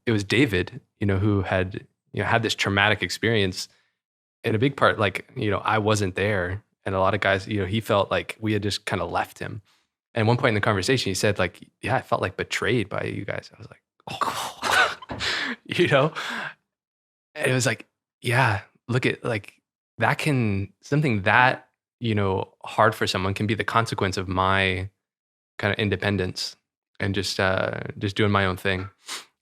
it was David, who had, had this traumatic experience. In a big part, like, I wasn't there. And a lot of guys, he felt like we had just kind of left him. And at one point in the conversation, he said like, yeah, I felt like betrayed by you guys. I was like, oh, and it was like, yeah, look at like that something that, hard for someone can be the consequence of my kind of independence and just doing my own thing.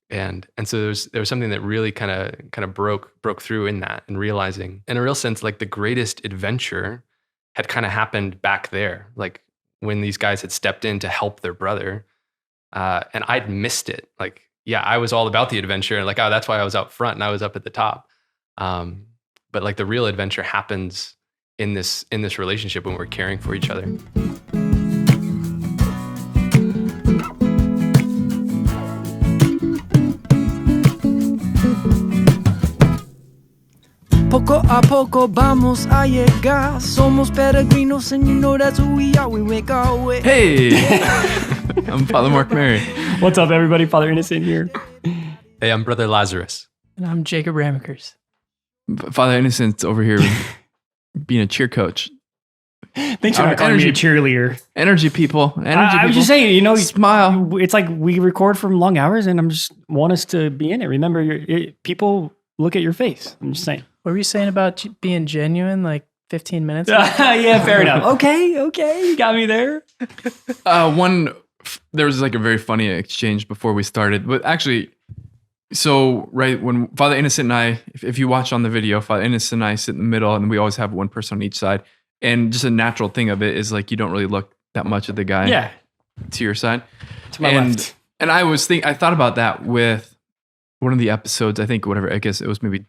And so there was something that really kind of broke through in that, and realizing in a real sense, like the greatest adventure had kind of happened back there. Like when these guys had stepped in to help their brother, and I'd missed it. Like, yeah, I was all about the adventure, and like, oh, that's why I was out front and I was up at the top. But like the real adventure happens in this relationship when we're caring for each other. Poco a poco vamos a llegar. Somos peregrinos, and you know that's who we are. We make our way. Hey, I'm Father Montgomery. What's up, everybody? Father Innocent here. Hey, I'm Brother Lazarus. And I'm Jacob Ramekers. Father Innocent's over here being a cheer coach. Thanks for not calling me a cheerleader. Energy people. I was just saying, smile. It's like we record from long hours, and I'm just want us to be in it. Remember, people look at your face. I'm just saying. What were you saying about being genuine like 15 minutes ago? Yeah, fair enough. Okay, you got me there. There was like a very funny exchange before we started, but actually, so right when Father Innocent and I, if you watch on the video, Father Innocent and I sit in the middle, and we always have one person on each side, and just a natural thing of it is like you don't really look that much at the guy to your side. To my left. And I thought about that with one of the episodes, I guess it was maybe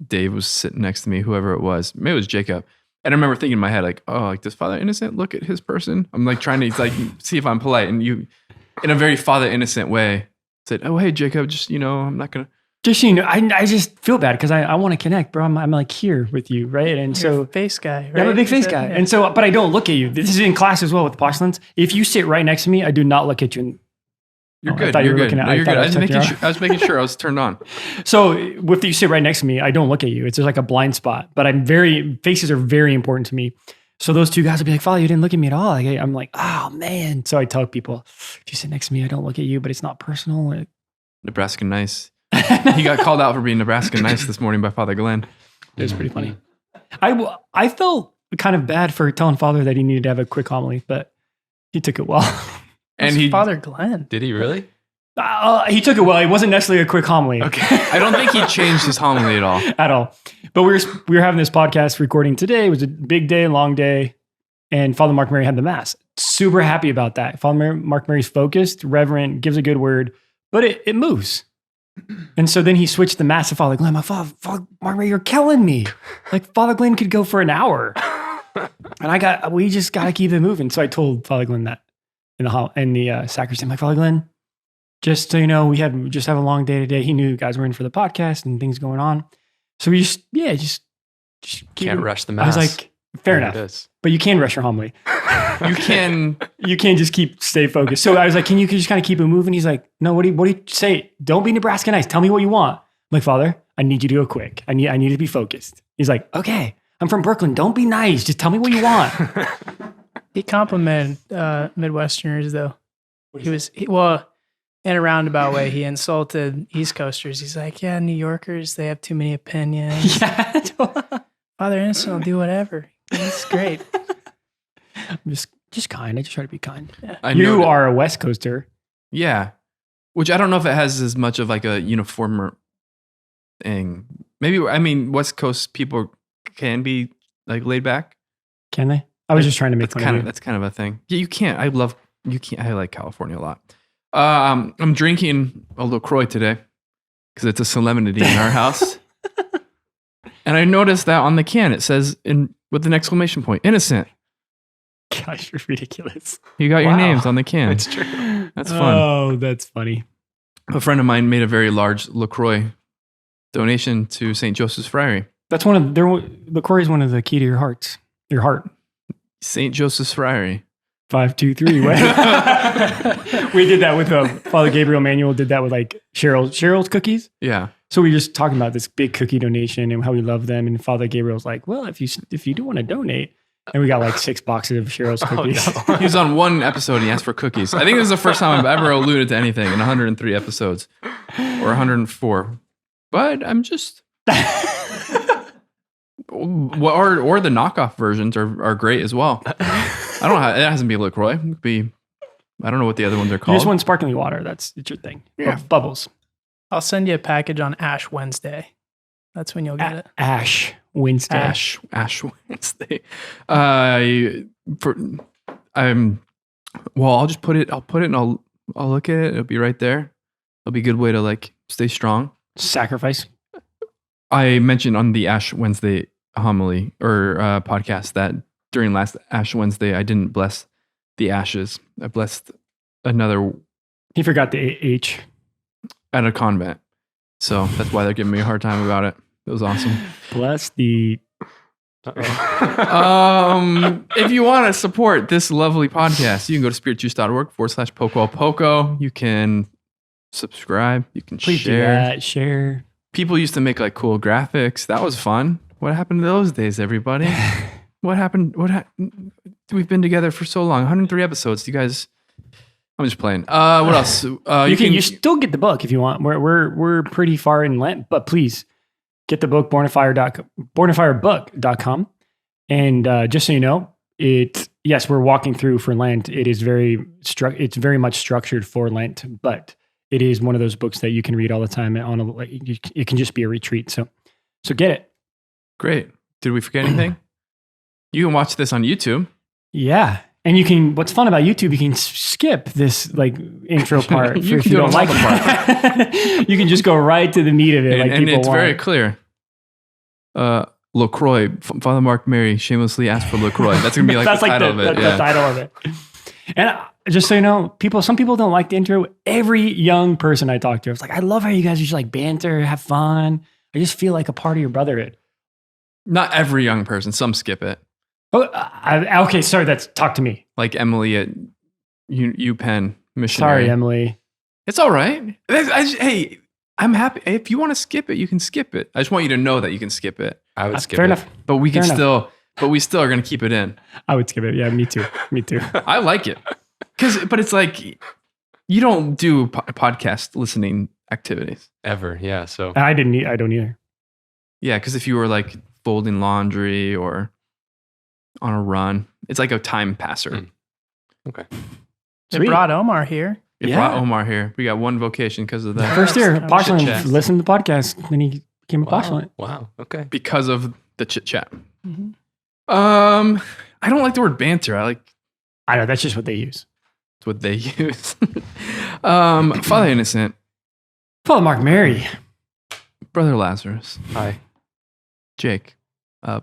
Dave was sitting next to me, whoever it was. Maybe it was Jacob. And I remember thinking in my head, like, oh, like, does Father Innocent look at his person? I'm like trying to like see if I'm polite. And you, in a very Father Innocent way, said, oh, hey, Jacob, just, I'm not going to. Just, I just feel bad because I want to connect, bro. I'm like here with you, right? And You're a face guy, right? Yeah, I'm a big face guy. Yeah. And so, but I don't look at you. This is in class as well with postulants. If you sit right next to me, I do not look at you. You're good. You're good. You're good. I was making sure I was turned on. So if you sit right next to me, I don't look at you. It's just like a blind spot. But faces are very important to me. So those two guys will be like, Father, you didn't look at me at all. Like, I'm like, oh man. So I tell people, if you sit next to me, I don't look at you, but it's not personal. Nebraska nice. He got called out for being Nebraska nice this morning by Father Glenn. It was pretty funny. I felt kind of bad for telling Father that he needed to have a quick homily, but he took it well. And Father Glenn. Did he really? He took it well. It wasn't necessarily a quick homily. Okay. I don't think he changed his homily at all. At all. But we were having this podcast recording today. It was a big day, long day. And Father Montgomery had the Mass. Super happy about that. Father Montgomery's focused, reverent, gives a good word, but it moves. And so then he switched the Mass to Father Glenn. My Father Montgomery, you're killing me. Like Father Glenn could go for an hour. And we just got to keep it moving. So I told Father Glenn that. In the sacristy, my Father Glenn, just so you know, we have a long day today. He knew you guys were in for the podcast and things going on. So we just can't rush the Mass. I was like, fair enough. But you can rush your homily. You can just stay focused. So I was like, can you just kind of keep it moving? He's like, no, what do you say? Don't be Nebraska nice. Tell me what you want. I'm like, Father, I need you to go quick. I need to be focused. He's like, okay, I'm from Brooklyn. Don't be nice. Just tell me what you want. He complimented Midwesterners, though. In a roundabout way, he insulted East Coasters. He's like, yeah, New Yorkers, they have too many opinions. Yeah. Father Innocent will do whatever. That's great. I'm just kind. I just try to be kind. Yeah. You are a West Coaster. Yeah. Which I don't know if it has as much of like a uniform thing. Maybe, West Coast people can be like laid back. Can they? I was just trying to make fun of you. That's kind of a thing. Yeah, you can't. I like California a lot. I'm drinking a LaCroix today because it's a solemnity in our house. And I noticed that on the can, it says with an exclamation point, innocent. Gosh, you're ridiculous. You got your names on the can. That's true. That's fun. Oh, that's funny. A friend of mine made a very large LaCroix donation to St. Joseph's Friary. That's LaCroix is one of the key to your heart. St. Joseph's Friary. 5, 2, 3. What? We did that with Father Gabriel Manuel did that with like Cheryl's cookies. Yeah. So we were just talking about this big cookie donation and how we love them. And Father Gabriel's like, well, if you do want to donate, and we got like 6 boxes of Cheryl's cookies. No. He was on one episode and he asked for cookies. I think this is the first time I've ever alluded to anything in 103 episodes or 104. But I'm just or the knockoff versions are great as well. I don't know how it hasn't been LaCroix. It could be I don't know what the other ones are You called. just want sparkling water. It's your thing. Yeah. Bubbles. I'll send you a package on Ash Wednesday. That's when you'll get it. Ash Wednesday. Ash Wednesday. Well, I'll just put it and I'll look at it. It'll be right there. It'll be a good way to like stay strong. Sacrifice. I mentioned on the Ash Wednesday homily or podcast that during last Ash Wednesday, I didn't bless the ashes. I blessed another He forgot the H. at a convent. So that's why they're giving me a hard time about it. It was awesome. Bless the. If you want to support this lovely podcast, you can go to spiritjuice.org/poco. You can subscribe. You can Please do share. that. Share. People used to make like cool graphics. That was fun. What happened to those days, everybody? What happened? We've been together for so long. 103 episodes. You guys, I'm just playing. What else? You still get the book if you want. We're pretty far in Lent, but please get the book bornafirebook.com. And just so you know, yes, we're walking through for Lent. It is it's very much structured for Lent, but it is one of those books that you can read all the time it can just be a retreat. So get it. Great. Did we forget anything? You can watch this on YouTube. Yeah. And what's fun about YouTube, you can skip this like intro part if you don't like it. You can just go right to the meat of it. And it's very clear. LaCroix, Father Montgomery shamelessly asked for LaCroix. That's going to be like the title of it. The title of it. And just so you know, some people don't like the intro. Every young person I talk to, I was like, I love how you guys just like banter, have fun. I just feel like a part of your brotherhood. Not every young person. Some skip it. Oh, okay. Sorry, talk to me. Like Emily at UPenn missionary. Sorry, Emily. It's all right. Hey, I'm happy. If you want to skip it, you can skip it. I just want you to know that you can skip it. I would skip fair it. enough. But we can still are going to keep it in. I would skip it. Yeah, me too. Me too. I like it. But it's like, you don't do podcast listening activities. Ever. Yeah. So I don't either. Yeah. Because if you were like folding laundry or on a run, it's like a time passer. Okay. It brought Omar here. It brought Omar here. We got one vocation because of that. First year, Chit postulant, chat. listened to the podcast, then he became a postulant. Wow. Okay. Because of the chit chat. Mhm. I don't like the word banter. I know, that's just what they use. It's what they use. Father Innocent, Father Montgomery. Brother Lazarus, Hi. Jake. We're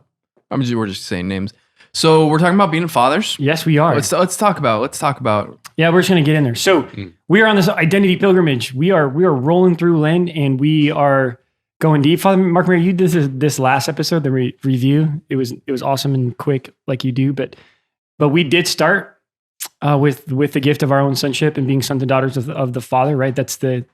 just saying names. So we're talking about being fathers. Yes, we are. Let's talk about. Yeah, we're just going to get in there. So we are on this identity pilgrimage. We are rolling through Lent and we are going deep. Father Montgomery, you did this last episode, the review. It was awesome and quick like you do, but we did start with the gift of our own sonship and being sons and daughters of the Father, right? That's the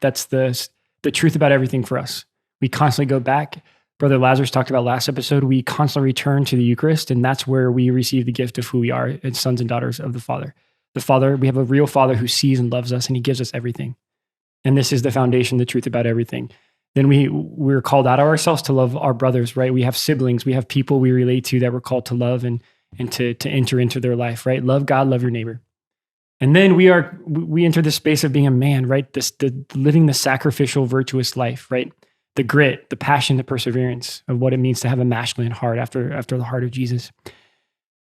truth about everything for us. We constantly go back. Brother Lazarus talked about last episode. We constantly return to the Eucharist, and that's where we receive the gift of who we are as sons and daughters of the Father. The Father, we have a real Father who sees and loves us, and he gives us everything. And this is the foundation, the truth about everything. Then we're called out of ourselves to love our brothers, right? We have siblings, we have people we relate to that we're called to love and to enter into their life, right? Love God, love your neighbor. And then we enter the space of being a man, right? Living the sacrificial, virtuous life, right? The grit, the passion, the perseverance of what it means to have a masculine heart after the heart of Jesus.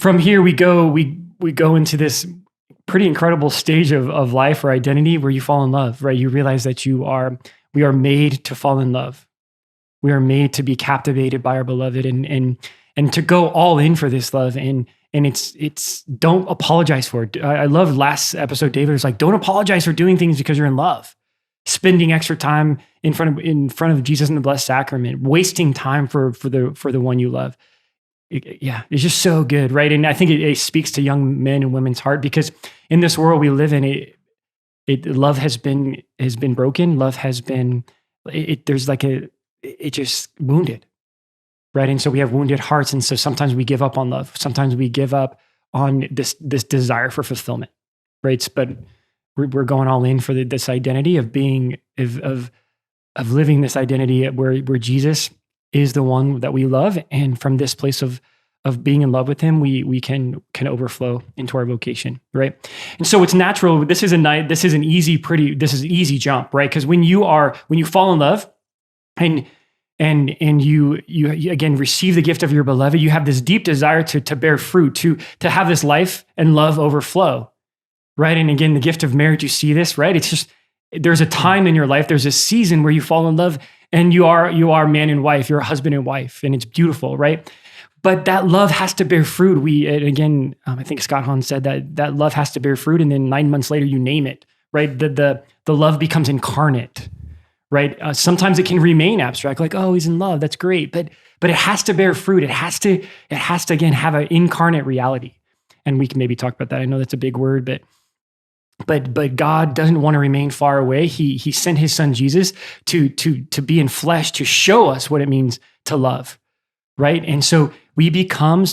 From here, we go into this pretty incredible stage of life or identity where you fall in love, right? You realize that we are made to fall in love. We are made to be captivated by our beloved and to go all in for this love. And it's don't apologize for it. I love last episode, David was like, don't apologize for doing things because you're in love. Spending extra time in front of Jesus in the Blessed Sacrament, wasting time for the one you love. it's just so good, right? And I think it speaks to young men and women's heart, because in this world we live in, love has been broken. Love has been, there's like it just wounded, right? And so we have wounded hearts, and so sometimes we give up on love. Sometimes we give up on this desire for fulfillment, right? But we're going all in for this identity of being of living this identity where Jesus is the one that we love, and from this place of being in love with him, we can overflow into our vocation, right? And so it's natural. This is an easy jump, right? Because when you fall in love, and you again receive the gift of your beloved, you have this deep desire to bear fruit, to have this life and love overflow, right? And again, the gift of marriage, you see this, right? It's just, there's a time in your life, there's a season where you fall in love, and you are man and wife, you're a husband and wife, and it's beautiful, right? But that love has to bear fruit. I think Scott Hahn said that love has to bear fruit, and then 9 months later, you name it, right? The love becomes incarnate, right? Sometimes it can remain abstract, like, oh, he's in love, that's great, but it has to bear fruit. It has to again have an incarnate reality, and we can maybe talk about that. I know that's a big word, but God doesn't want to remain far away. He sent his son Jesus to be in flesh, to show us what it means to love, right? And so we become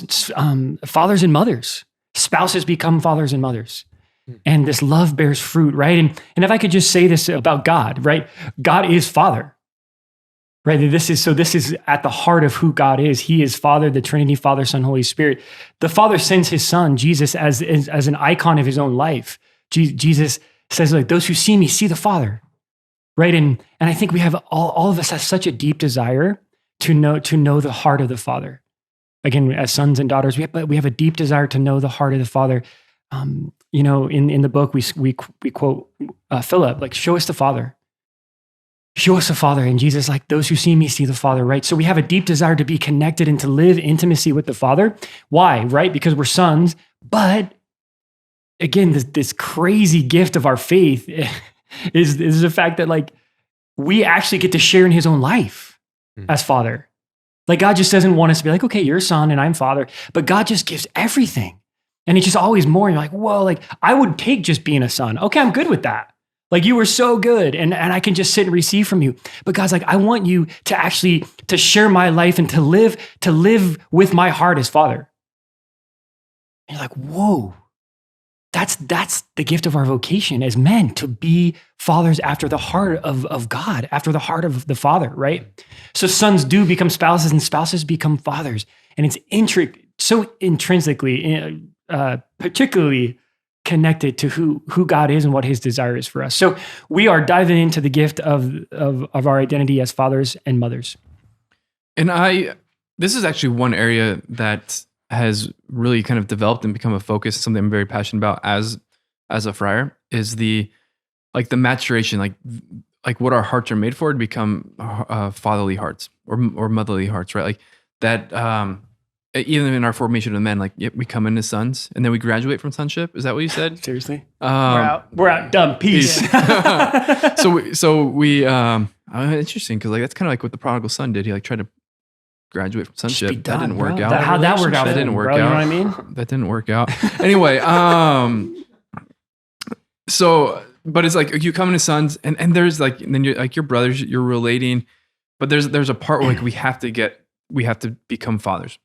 fathers and mothers. Spouses become fathers and mothers. And this love bears fruit, right? And if I could just say this about God, right? God is Father, right? This is at the heart of who God is. He is Father, the Trinity, Father, Son, Holy Spirit. The Father sends his son, Jesus, as an icon of his own life. Jesus says, like, those who see me see the Father, right? And I think we have all of us have such a deep desire to know the heart of the Father. Again, as sons and daughters, we have a deep desire to know the heart of the Father. In the book, we quote Philip, like, show us the Father. Show us the Father. And Jesus, like, those who see me see the Father, right? So we have a deep desire to be connected and to live intimacy with the Father. Why? Right? Because we're sons. But again, this crazy gift of our faith is the fact that, like, we actually get to share in his own life as Father. Like, God just doesn't want us to be like, okay, you're son and I'm Father, but God just gives everything. And it's just always more. You're like, whoa, like, I would take just being a son. Okay, I'm good with that. Like, you were so good, and I can just sit and receive from you. But God's like, I want you to actually to share my life and to live with my heart as Father. And you're like, whoa. That's the gift of our vocation as men, to be fathers after the heart of God, after the heart of the Father, right? So sons do become spouses, and spouses become fathers. And it's so intrinsically, particularly connected to who God is and what his desire is for us. So we are diving into the gift of our identity as fathers and mothers. And this is actually one area that has really kind of developed and become a focus, something I'm very passionate about as a friar, is the maturation, like what our hearts are made for, to become fatherly hearts or motherly hearts, right? Like that, even in our formation of men, like, yep, we come in as sons and then we graduate from sonship. Is that what you said? Seriously? We're out. Done. Peace. So we interesting, because like that's kind of like what the prodigal son did. He like tried to graduate from sonship. That didn't work out. How'd that work out? That didn't work out. You know what I mean? That didn't work out. Anyway, but it's like you come into sons, and there's like, and then you're like your brothers, you're relating, but there's a part where like we have to become fathers.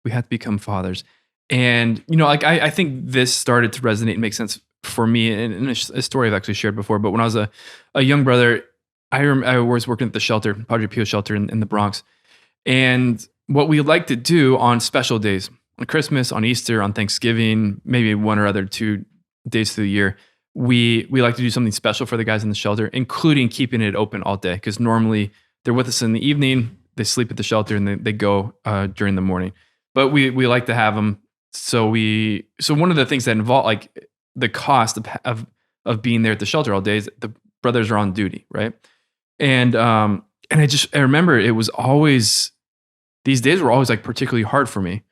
We have to become fathers. And, like, I think this started to resonate and make sense for me in a story I've actually shared before. But when I was a young brother, I was working at the shelter, Padre Pio shelter in the Bronx. And what we like to do on special days, on Christmas, on Easter, on Thanksgiving, maybe one or other 2 days through the year, we like to do something special for the guys in the shelter, including keeping it open all day. Because normally they're with us in the evening, they sleep at the shelter, and they go during the morning. But we like to have them. So one of the things that involve, like, the cost of being there at the shelter all day is the brothers are on duty, right? And I remember it was always, these days were always like particularly hard for me,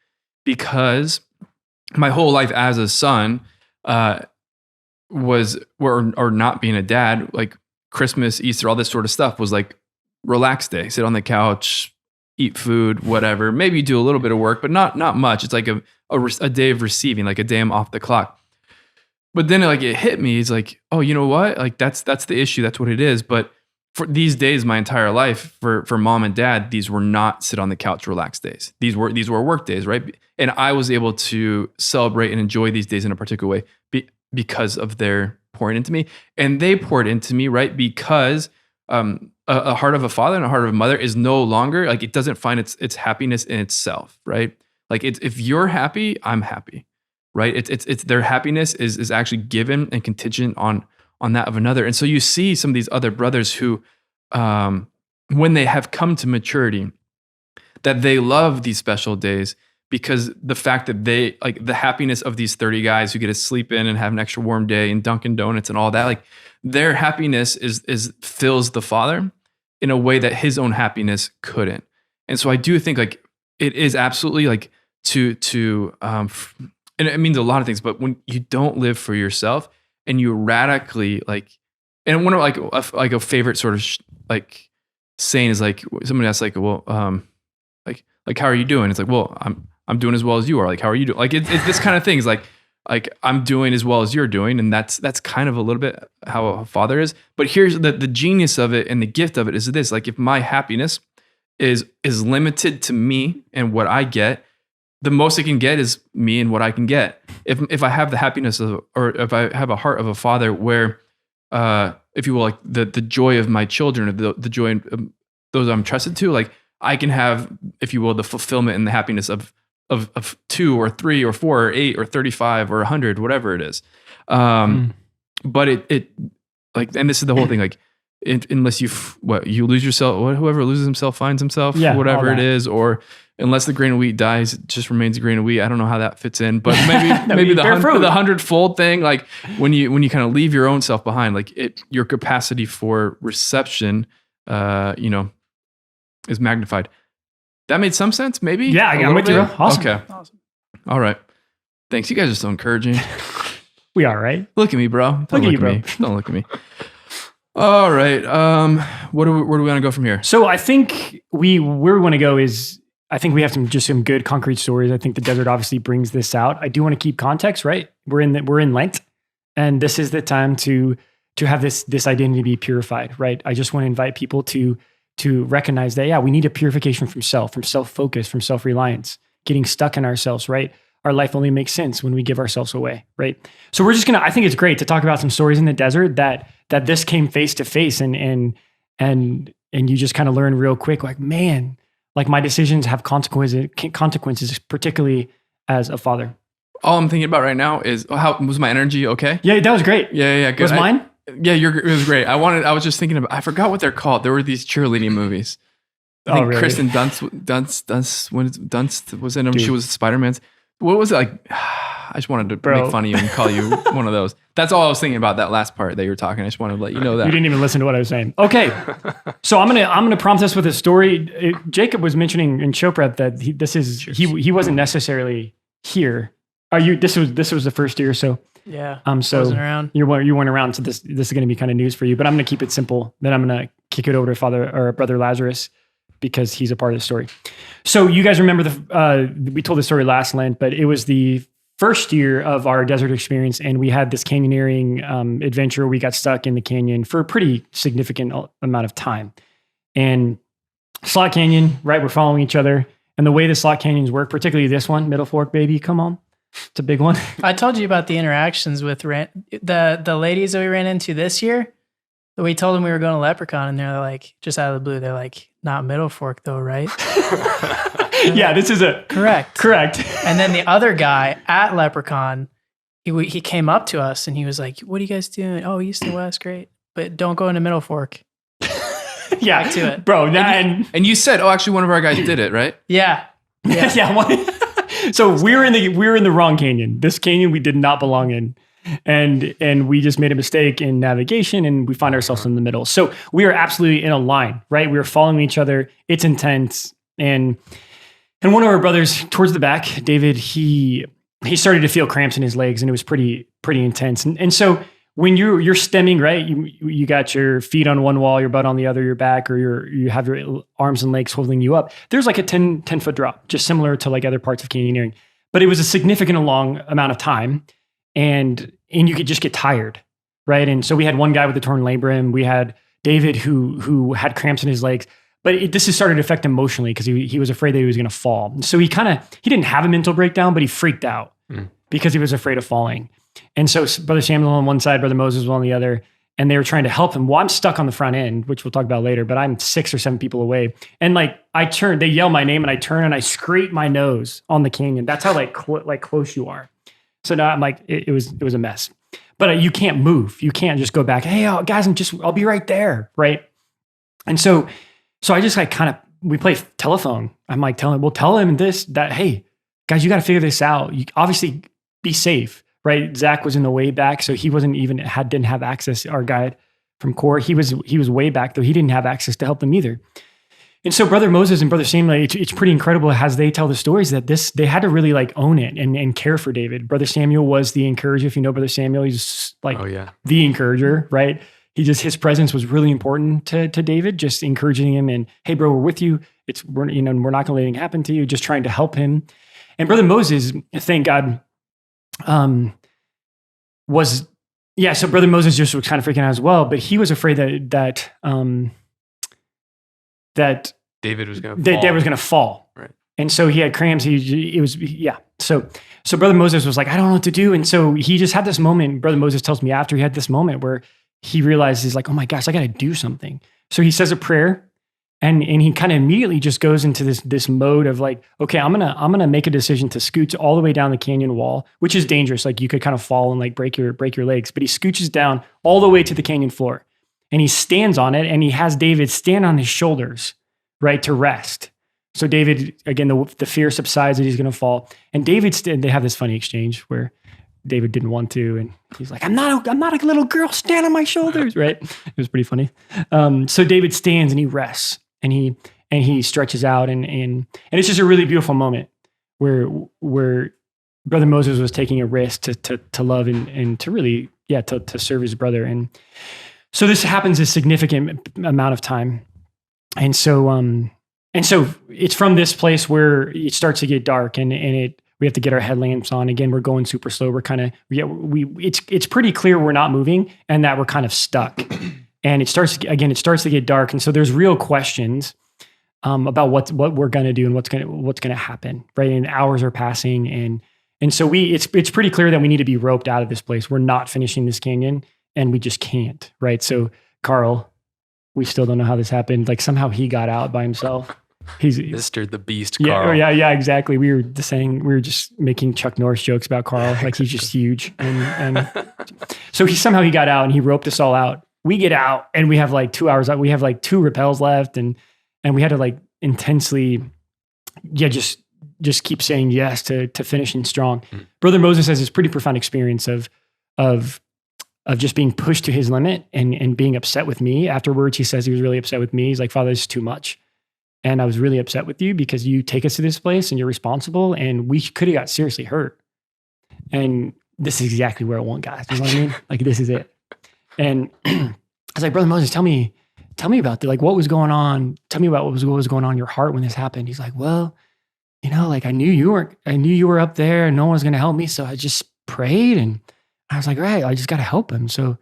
because my whole life as a son was, or not being a dad, like Christmas, Easter, all this sort of stuff was like relaxed day, sit on the couch, eat food, whatever. Maybe you do a little bit of work, but not much. It's like a day of receiving, like a day I'm off the clock. But then like it hit me. It's like, oh, you know what? Like that's the issue. That's what it is. But for these days, my entire life, for mom and dad, these were not sit on the couch, relax days. These were work days, right? And I was able to celebrate and enjoy these days in a particular way because of their pouring into me. And they poured into me, right? Because a heart of a father and a heart of a mother is no longer like, it doesn't find its happiness in itself, right? Like if you're happy, I'm happy, right? It's their happiness is actually given and contingent on that of another. And so you see some of these other brothers who, when they have come to maturity, that they love these special days because the fact that they like the happiness of these 30 guys who get to sleep in and have an extra warm day and Dunkin' Donuts and all that, like their happiness is fills the Father in a way that his own happiness couldn't. And so I do think like it is absolutely like and it means a lot of things, but when you don't live for yourself and you radically like, and one of like a favorite sort of like saying is like somebody asks like, well, like how are you doing? It's like, well, I'm doing as well as you are. Like, how are you doing? Like it's this kind of thing is like I'm doing as well as you're doing, and that's kind of a little bit how a father is. But here's the genius of it and the gift of it is this: like if my happiness is limited to me and what I get, the most I can get is me and what I can get. If I have the happiness of, or if I have a heart of a father where, if you will, like the joy of my children, or the joy of those I'm trusted to, like I can have, if you will, the fulfillment and the happiness of 2 or 3 or 4 or 8 or 35 or 100, whatever it is. But it like, and this is the whole thing, like unless you lose yourself, whoever loses himself finds himself, whatever it is, or unless the grain of wheat dies, it just remains a grain of wheat. I don't know how that fits in, but maybe the 100-fold thing, like when you kind of leave your own self behind, like your capacity for reception, is magnified. That made some sense, maybe? Yeah, I'm with you. Awesome. Okay. Awesome. All right. Thanks. You guys are so encouraging. We are, right? Look at me, bro. Don't look at me. Don't look at me. All right. Where do we want to go from here? So I think where we want to go is, I think we have some good concrete stories. I think the desert obviously brings this out. I do want to keep context, right? We're in Lent, and this is the time to have this identity be purified, right? I just want to invite people to recognize that, we need a purification from self-focus, from self-reliance, getting stuck in ourselves, right? Our life only makes sense when we give ourselves away, right? So we're just I think it's great to talk about some stories in the desert that this came face to face, and you just kind of learn real quick, like, man, like my decisions have consequences, particularly as a father. All I'm thinking about right now is, how was my energy okay? Yeah, that was great. Yeah, good. Was mine? Yeah, it was great. I was just thinking about, I forgot what they're called. There were these cheerleading movies. I think really? Kristen Dunst was in them. Dude. She was Spider-Man's. What was it like? I just wanted to make fun of you and call you one of those. That's all I was thinking about, that last part that you were talking. I just wanted to let you know that. You didn't even listen to what I was saying. Okay. So I'm gonna prompt us with a story. Jacob was mentioning in show prep that he wasn't necessarily here. This was the first year, so yeah. So wasn't around. You weren't around, so this is going to be kind of news for you. But I'm going to keep it simple. Then I'm going to kick it over to brother Lazarus, because he's a part of the story. So you guys remember we told the story last Lent, but it was the first year of our desert experience, and we had this canyoneering adventure. We got stuck in the canyon for a pretty significant amount of time, and slot canyon, right? We're following each other, and the way the slot canyons work, particularly this one, Middle Fork, baby, come on. It's a big one. I told you about the interactions with the ladies that we ran into this year. We told them we were going to Leprechaun, and they're like, just out of the blue, they're like, not Middle Fork though, right? Yeah, this is correct. And then the other guy at Leprechaun, he came up to us and he was like, "What are you guys doing?" "Oh, east and west, great, but don't go into Middle Fork." Yeah, back to it, bro. And you said, "Oh, actually, one of our guys did it, right?" Yeah. So we were in the wrong canyon. This canyon we did not belong in. And we just made a mistake in navigation, and we find ourselves in the middle. So we are absolutely in a line, right? We are following each other. It's intense. And one of our brothers towards the back, David, he started to feel cramps in his legs, and it was pretty intense. And so when you're stemming, right, you got your feet on one wall, your butt on the other, your back, or you have your arms and legs holding you up. There's like a 10 foot drop, just similar to like other parts of canyoneering. But it was a significant long amount of time, and you could just get tired, right? And so we had one guy with a torn labrum. We had David who had cramps in his legs. But this has started to affect him emotionally because he was afraid that he was going to fall. So he didn't have a mental breakdown, but he freaked out because he was afraid of falling. And so Brother Samuel on one side, Brother Moses was on the other, and they were trying to help him. Well, I'm stuck on the front end, which we'll talk about later, but I'm 6 or 7 people away. And like they yell my name, and I turn and I scrape my nose on the canyon. That's how close you are. So now I'm like, it was a mess. But you can't move. You can't just go back. Hey, guys, I'll be right there, right? And so I just like we play telephone. I'm like tell him that, hey, guys, you got to figure this out. You obviously be safe, right? Zach was in the way back, so he didn't have access. Our guide from Core, he was way back, though he didn't have access to help them either. And so Brother Moses and Brother Samuel, it's pretty incredible as they tell the stories that they had to really like own it and care for David. Brother Samuel was the encourager. If you know Brother Samuel, he's like the encourager, right? His presence was really important to David, just encouraging him and, hey, bro, we're with you. We're not going to let anything happen to you. Just trying to help him. And Brother Moses, thank God, so Brother Moses just was kind of freaking out as well, but he was afraid that David was going to fall. Right. And so he had cramps. So Brother Moses was like, I don't know what to do. And so he just had this moment. Brother Moses tells me after he had this moment where he realized he's like, oh my gosh, I got to do something. So he says a prayer, and he kind of immediately just goes into this mode of like, okay, I'm gonna make a decision to scooch all the way down the canyon wall, which is dangerous. Like you could kind of fall and like break your legs, but he scooches down all the way to the canyon floor, and he stands on it, and he has David stand on his shoulders, right, to rest. So David, again, the fear subsides that he's going to fall, and they have this funny exchange where David didn't want to, and he's like, I'm not a little girl, stand on my shoulders, right? It was pretty funny. So David stands and he rests, and he stretches out, and it's just a really beautiful moment where Brother Moses was taking a risk to love and to really, to serve his brother. And so this happens a significant amount of time. And so it's from this place where it starts to get dark, and we have to get our headlamps on. Again, we're going super slow. We're kind of, it's pretty clear we're not moving and that we're kind of stuck. And it starts to get dark. And so there's real questions about what we're going to do and what's going to happen, right? And hours are passing. And so it's pretty clear that we need to be roped out of this place. We're not finishing this canyon, and we just can't, right? So Carl, we still don't know how this happened. Like somehow he got out by himself. He's Mr. the Beast, Carl. Yeah, exactly. We were just making Chuck Norris jokes about Carl, like he's just huge. And so he got out, and he roped us all out. We get out, and we have like 2 hours out. We have like 2 rappels left, and we had to like intensely, just keep saying yes to finishing strong. Brother Moses has this pretty profound experience of just being pushed to his limit and being upset with me. Afterwards, he says he was really upset with me. He's like, Father, this is too much. And I was really upset with you because you take us to this place and you're responsible, and we could have got seriously hurt. And this is exactly where I want, guys. You know what I mean? Like, this is it. And I was like, Brother Moses, tell me about that. Like, what was going on? Tell me about what was going on in your heart when this happened. He's like, well, like I knew you were up there and no one was going to help me. So I just prayed, and I was like, right, I just got to help him. So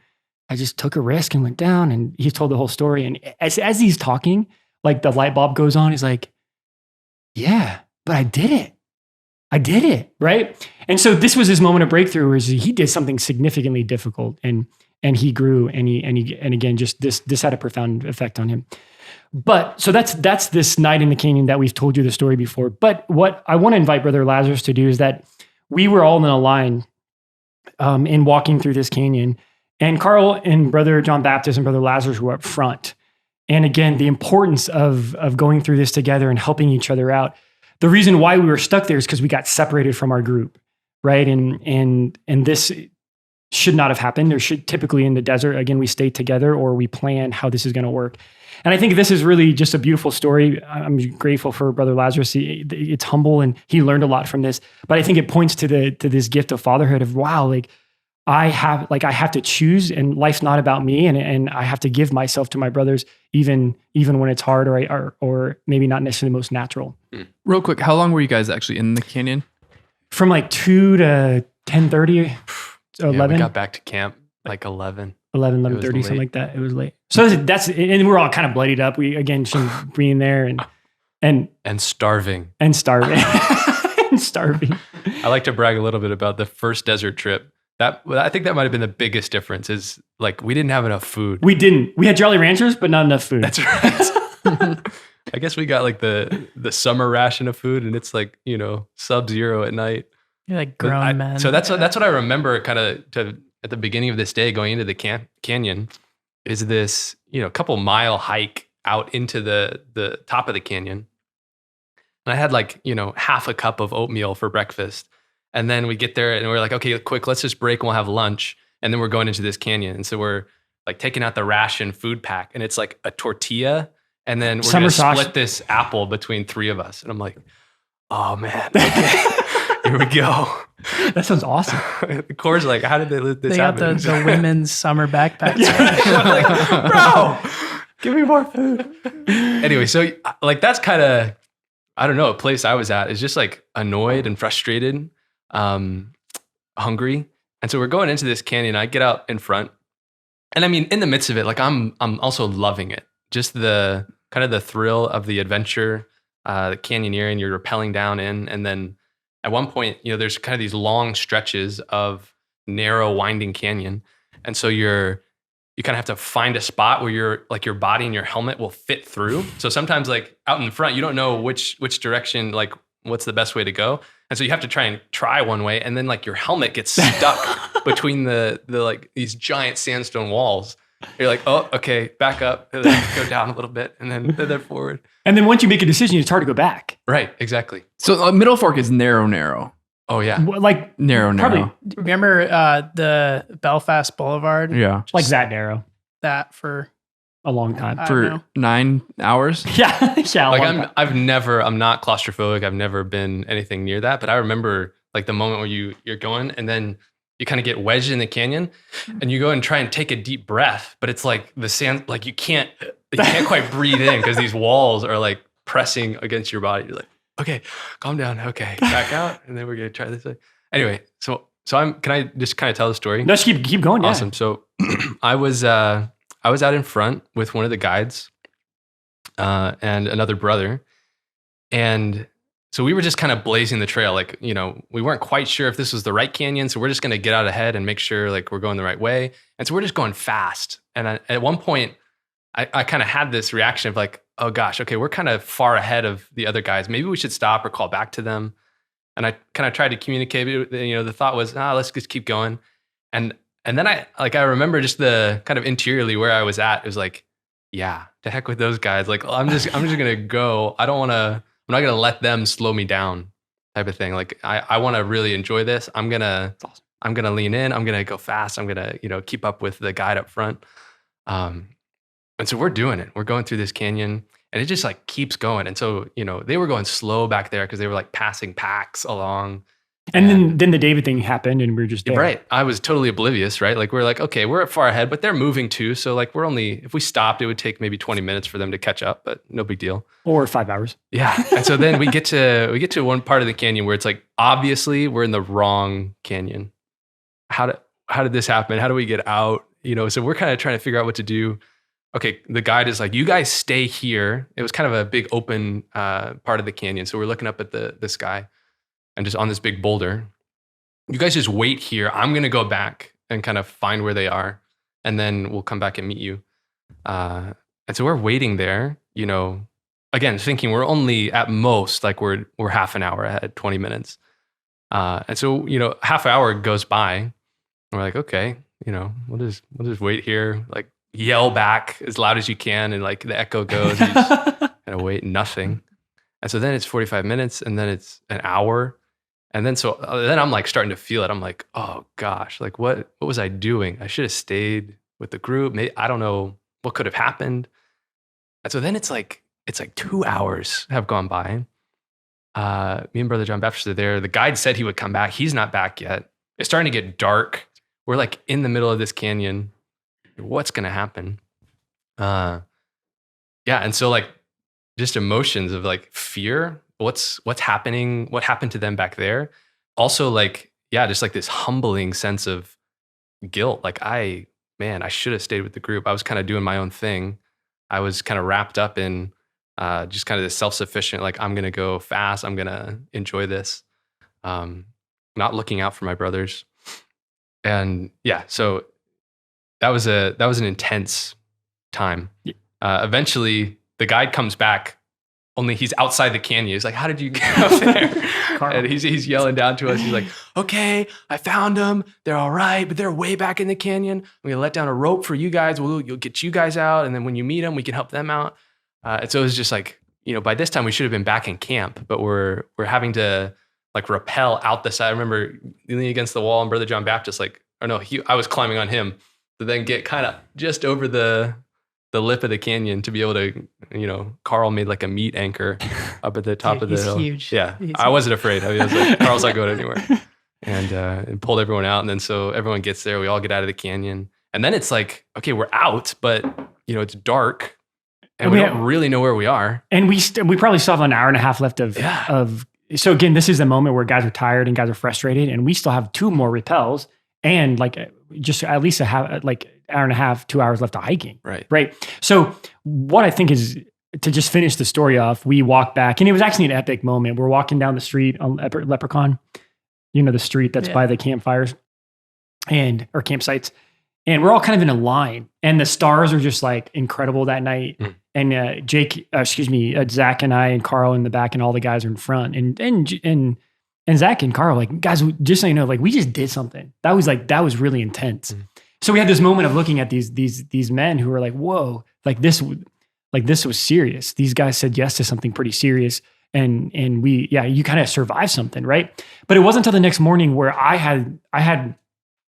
I just took a risk and went down, and he told the whole story. And as he's talking, like the light bulb goes on. He's like, yeah, but I did it. Right. And so this was his moment of breakthrough, where he did something significantly difficult, and he grew, and again, just this had a profound effect on him. But so that's this night in the canyon that we've told you the story before. But what I want to invite Brother Lazarus to do is that we were all in a line in walking through this canyon, and Carl and Brother John Baptist and Brother Lazarus were up front. And again, the importance of going through this together and helping each other out. The reason why we were stuck there is because we got separated from our group, right? And this should not have happened. There should typically in the desert, again, we stay together or we plan how this is going to work. And I think this is really just a beautiful story. I'm grateful for Brother Lazarus. It's humble, and he learned a lot from this. But I think it points to this gift of fatherhood of, wow, like I have to choose, and life's not about me, and I have to give myself to my brothers, even when it's hard or maybe not necessarily most natural. Real quick, how long were you guys actually in the canyon? From like 2 to 10:30, Yeah, 11. we got back to camp like 11. 11:30, something late. like that. It was late. So that's and we're all kind of bloodied up. We again shouldn't be in there and starving. starving. And starving. I like to brag a little bit about the first desert trip. I think that might have been the biggest difference is like we didn't have enough food. We didn't. We had Jolly Ranchers, but not enough food. That's right. I guess we got like the summer ration of food, and it's like, sub-zero at night. You're like grown men. So that's what I remember kind of at the beginning of this day going into the canyon is this, couple mile hike out into the top of the canyon. And I had like, half a cup of oatmeal for breakfast. And then we get there and we're like, okay, quick, let's just break and we'll have lunch. And then we're going into this canyon. And so we're like taking out the ration food pack and it's like a tortilla. And then we're going to split this apple between 3 of us. And I'm like, oh man, okay, here we go. That sounds awesome. Of course, like, how did this happen? Got the women's summer backpacks. Like, bro, give me more food. Anyway, so like that's kind of, I don't know, a place I was at is just like annoyed and frustrated, hungry. And so we're going into this canyon. I get out in front. And I mean, in the midst of it, like I'm also loving it. Just the kind of the thrill of the adventure, the canyoneering, you're rappelling down in. And then at one point, there's kind of these long stretches of narrow winding canyon. And so you kind of have to find a spot where your body and your helmet will fit through. So sometimes like out in front, you don't know which direction, like what's the best way to go. And so you have to try one way. And then like your helmet gets stuck between the like these giant sandstone walls. You're like, oh, okay, back up, and then go down a little bit and then forward. And then once you make a decision, it's hard to go back. Right, exactly. So Middle Fork is narrow. Oh yeah. Like Narrow. Probably Remember the Belfast Boulevard? Yeah. like that narrow. That for A long time. I don't For know. 9 hours? Yeah. Yeah. Like I'm not claustrophobic. I've never been anything near that. But I remember like the moment where you're going and then you kind of get wedged in the canyon and you go and try and take a deep breath, but it's like the sand, like you can't quite breathe in because these walls are like pressing against your body. You're like, okay, calm down. Okay, back out. And then we're going to try this way. Anyway, so can I just kind of tell the story? No, just keep going. Yeah. Awesome. So I was out in front with one of the guides and another brother. And so we were just kind of blazing the trail. Like, we weren't quite sure if this was the right canyon. So we're just going to get out ahead and make sure like we're going the right way. And so we're just going fast. And at one point I kind of had this reaction of like, oh gosh, okay, we're kind of far ahead of the other guys. Maybe we should stop or call back to them. And I kind of tried to communicate, the thought was, let's just keep going. And then I remember just the kind of interiorly where I was at. It was like, yeah, to heck with those guys. Like, I'm just going to go. I'm not going to let them slow me down type of thing. Like I want to really enjoy this. I'm going to lean in. I'm going to go fast. I'm going to, keep up with the guide up front. And so we're doing it. We're going through this canyon and it just like keeps going. And so, they were going slow back there because they were like passing packs along. And then the David thing happened and we were just there. Right. I was totally oblivious, right? Like we're like, okay, we're far ahead, but they're moving too. So like if we stopped, it would take maybe 20 minutes for them to catch up, but no big deal. Or 5 hours. Yeah. And so then we get to one part of the canyon where it's like, obviously we're in the wrong canyon. How did this happen? How do we get out? So we're kind of trying to figure out what to do. Okay. The guide is like, you guys stay here. It was kind of a big open part of the canyon. So we're looking up at the sky. And just on this big boulder, you guys just wait here. I'm going to go back and kind of find where they are. And then we'll come back and meet you. And so we're waiting there, again, thinking we're only at most, like we're half an hour ahead, 20 minutes. And so, half an hour goes by and we're like, okay, we'll just wait here, like yell back as loud as you can. And like the echo goes, you just kind of wait, nothing. And so then it's 45 minutes and then it's an hour. And then then I'm like starting to feel it. I'm like, oh gosh, like what was I doing? I should have stayed with the group. Maybe, I don't know what could have happened. And so then it's like 2 hours have gone by. Me and Brother John Baptist are there. The guide said he would come back. He's not back yet. It's starting to get dark. we're like in the middle of this canyon. What's going to happen? Yeah. And so like just emotions of like fear, what's happening, what happened to them back there. Also like, yeah, just like this humbling sense of guilt. Like I should have stayed with the group. I was kind of doing my own thing. I was kind of wrapped up in just kind of this self-sufficient, like I'm going to go fast. I'm going to enjoy this. Not looking out for my brothers. And yeah, so that was an intense time. Eventually the guide comes back, only he's outside the canyon. He's like, how did you get up there? And he's yelling down to us. He's like, okay, I found them. They're all right, but they're way back in the canyon. I'm going to let down a rope for you guys. You'll get you guys out. And then when you meet them, we can help them out. And so it was just like, by this time we should have been back in camp, but we're having to like rappel out the side. I remember leaning against the wall and Brother John Baptist, I was climbing on him to then get kind of just over the lip of the canyon to be able to, Carl made like a meat anchor up at the top of the hill. Huge. Yeah. I wasn't afraid. I was like, Carl's not going anywhere. And pulled everyone out. And then so everyone gets there, we all get out of the canyon. And then it's like, okay, we're out, but it's dark and we don't really know where we are. And we probably still have an hour and a half left of, so again, this is the moment where guys are tired and guys are frustrated and we still have 2 more rappels and like just at least hour and a half, 2 hours left of hiking. Right. So what I think is, to just finish the story off, we walk back and it was actually an epic moment. We're walking down the street on Leprechaun, the street that's by the campfires or campsites. And we're all kind of in a line and the stars are just like incredible that night. And Zach and I and Carl in the back and all the guys are in front and Zach and Carl, like, guys, just so you know, like we just did something. That was really intense. So we had this moment of looking at these men who were like, whoa, this was serious. These guys said yes to something pretty serious. And you kind of survived something, right? But it wasn't until the next morning where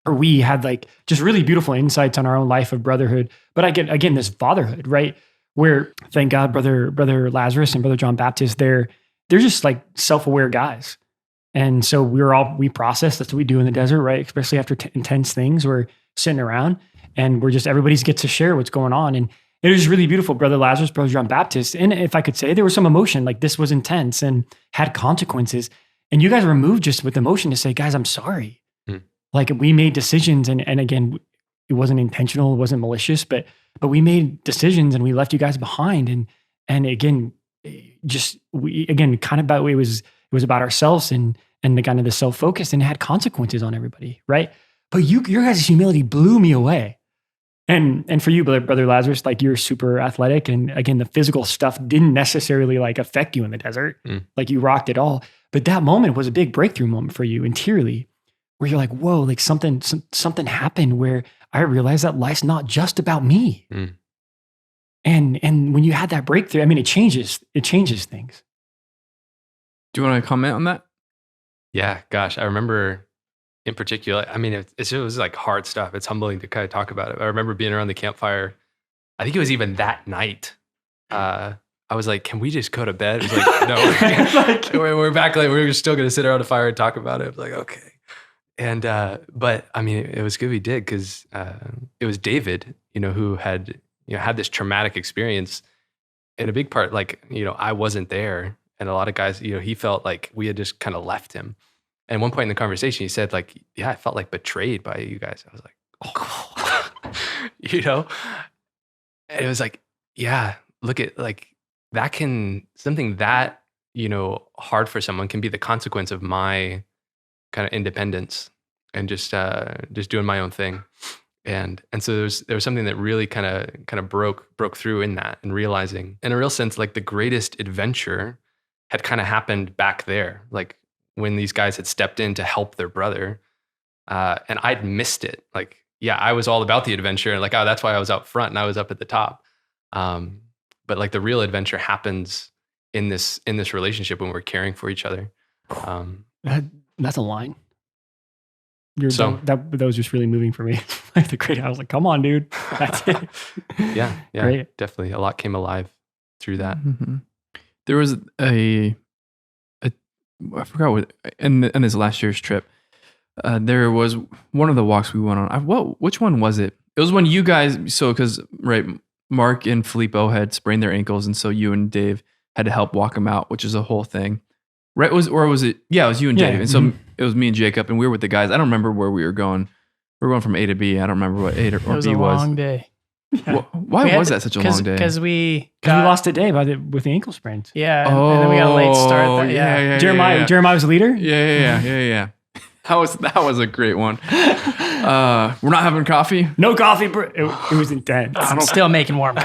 we had like just really beautiful insights on our own life of brotherhood. But I get, again, this fatherhood, right? Where thank God, brother Lazarus and Brother John Baptist, they're just like self-aware guys. And so we process, that's what we do in the desert, right? Especially after intense things, we're sitting around and everybody gets to share what's going on. And it was really beautiful. Brother Lazarus, Brother John Baptist. And if I could say, there was some emotion, like this was intense and had consequences. And you guys were moved just with emotion to say, guys, I'm sorry. Like we made decisions and again, it wasn't intentional, it wasn't malicious, but we made decisions and we left you guys behind. And again, kind of about, it was about ourselves and the kind of the self-focus, and it had consequences on everybody, right? But your guys' humility blew me away. And for you, Brother Lazarus, like you're super athletic. And again, the physical stuff didn't necessarily like affect you in the desert. Like you rocked it all. But that moment was a big breakthrough moment for you interiorly, where you're like, whoa, like something happened where I realized that life's not just about me. And when you had that breakthrough, I mean, it changes things. Do you want to comment on that? Yeah, gosh, I remember in particular, I mean, it was like hard stuff. It's humbling to kind of talk about it. I remember being around the campfire. I think it was even that night. I was like, can we just go to bed? It was like, no, we're back. Like, we're still going to sit around a fire and talk about it. I was like, okay. And, but I mean, it was good we did, because it was David, who had, had this traumatic experience. In a big part, like, I wasn't there. And a lot of guys, he felt like we had just kind of left him. And at one point in the conversation, he said like, yeah, I felt like betrayed by you guys. I was like, oh, and it was like, yeah, look at like that something that, hard for someone can be the consequence of my kind of independence and just doing my own thing. And so there was something that really kind of broke through in that, and realizing in a real sense, like the greatest adventure had kind of happened back there. Like when these guys had stepped in to help their brother, and I'd missed it. Like, yeah, I was all about the adventure, and like, oh, that's why I was out front and I was up at the top. But like the real adventure happens in this relationship when we're caring for each other. That's a line. That was just really moving for me. Like I was like, come on, dude. That's it. Yeah, Great. Definitely. A lot came alive through that. Mm-hmm. There was I forgot what, in this last year's trip, there was one of the walks we went on. Which one was it? It was when you guys, because Mark and Filippo had sprained their ankles, and so you and Dave had to help walk them out, which is a whole thing. Right? Was it? Yeah, it was you and Dave. And so it was me and Jacob, and we were with the guys. I don't remember where we were going. We were going from A to B. I don't remember what A or B was. It was a long day. Why was that such a long day? Because we lost a day with the ankle sprains. Yeah. And then we got a late start. Jeremiah was the leader? Yeah. That was a great one. We're not having coffee. No coffee. It was intense. I'm still making warm.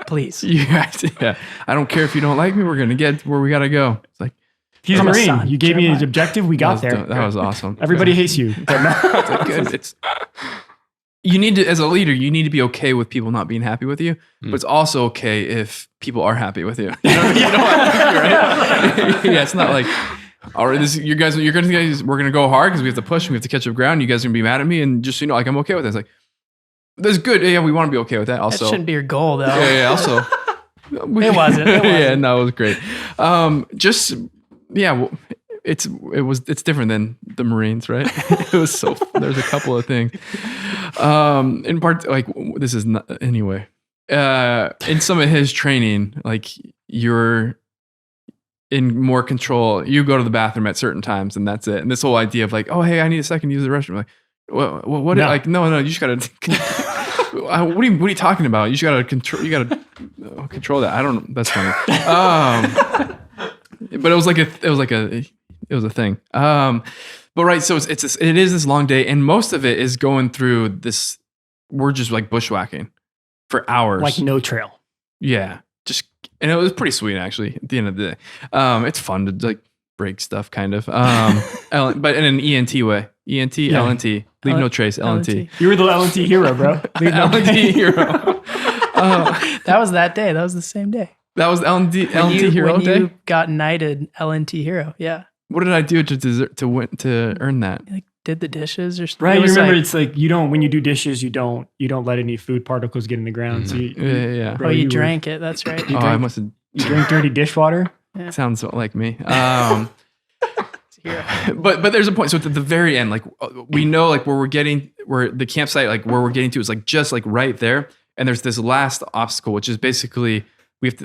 Please. Yeah. I don't care if you don't like me. We're gonna get where we gotta go. It's like he's a Marine. You gave me his objective. We got there. That was awesome. Everybody hates you. You need to, as a leader, you need to be okay with people not being happy with you, but it's also okay if people are happy with you. You know what I mean? Right? Yeah, it's not like, all right, we're gonna go hard because we have to push and we have to catch up ground. You guys are gonna be mad at me, and just so you know, like I'm okay with it. It's like that's good. Yeah, we want to be okay with that. Also, that shouldn't be your goal, though. Yeah. Also, it wasn't. Yeah, no, it was great. It's different than the Marines, right? There's a couple of things. In part, like this is not anyway. In some of his training, like you're in more control. You go to the bathroom at certain times, and that's it. And this whole idea of like, oh, hey, I need a second to use the restroom. Like, what? No. Like, no, you just gotta. What are you talking about? You just gotta control. You gotta control that. I don't. That's funny. But it was a thing. But right, so it is this long day, and most of it is going through this. We're just like bushwhacking for hours, like no trail. Yeah, and it was pretty sweet actually. At the end of the day, it's fun to like break stuff, kind of. But in an ENT way, LNT, leave no trace, LNT. You were the LNT hero, bro. LNT hero. That was that day. That was the same day. That was LNT hero when day. You got knighted LNT hero. Yeah. What did I do to earn that? You, like did the dishes or something? Right. You remember it's like when you do dishes, you don't let any food particles get in the ground. So yeah. Bro, you drank it. That's right. I must have. You drank dirty dishwater. Yeah. Sounds like me. But there's a point. So at the very end, like we know, like where the campsite, like where we're getting to is like just like right there. And there's this last obstacle, which is basically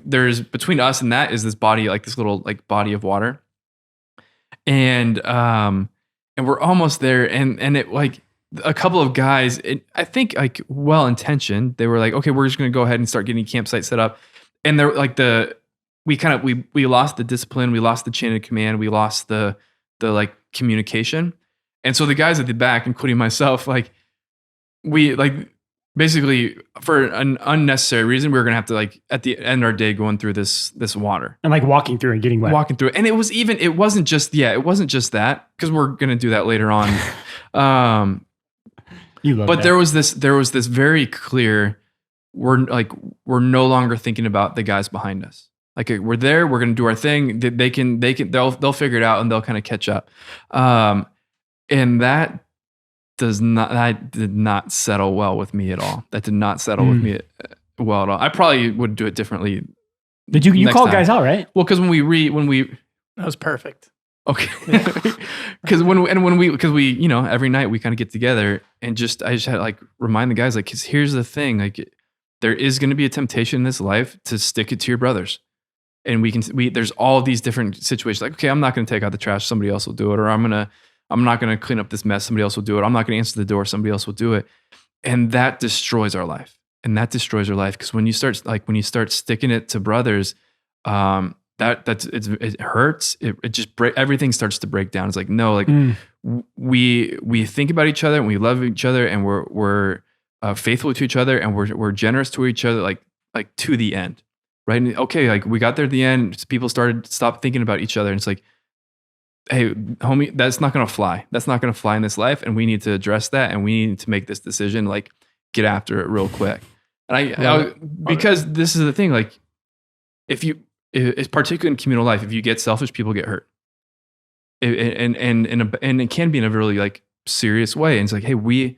there's between us and that is this body, like this little like body of water. And we're almost there. And it like a couple of guys, I think like well-intentioned, they were like, okay, we're just going to go ahead and start getting campsite set up. And they're like we lost the discipline. We lost the chain of command. We lost the like communication. And so the guys at the back, including myself, like we like basically for an unnecessary reason, we were going to have to like at the end of our day going through this water and like walking through and getting wet. Walking through it. And it wasn't just that because we're going to do that later on. There was this very clear, we're no longer thinking about the guys behind us. Like we're there, we're going to do our thing. They'll figure it out and they'll kind of catch up. And that did not settle well with me at all. That did not settle with me well at all. I probably would do it differently. Did you call guys out, right? Well, because when we that was perfect. Okay. Because we you know, every night we kind of get together and I just had to like remind the guys, like, because here's the thing, like there is going to be a temptation in this life to stick it to your brothers. And there's all these different situations. Like, okay, I'm not going to take out the trash. Somebody else will do it. Or I'm not going to clean up this mess. Somebody else will do it. I'm not going to answer the door. Somebody else will do it. And that destroys our life. Because when you start sticking it to brothers, it hurts. It just everything starts to break down. It's like, no, like we think about each other and we love each other and we're faithful to each other and we're generous to each other, like to the end. Right. And okay, like we got there at the end, people stopped thinking about each other. And it's like, hey, homie, that's not going to fly. That's not going to fly in this life. And we need to address that. And we need to make this decision, like get after it real quick. And because this is the thing, like it's particularly in communal life, if you get selfish, people get hurt. And it can be in a really like serious way. And it's like, hey, we're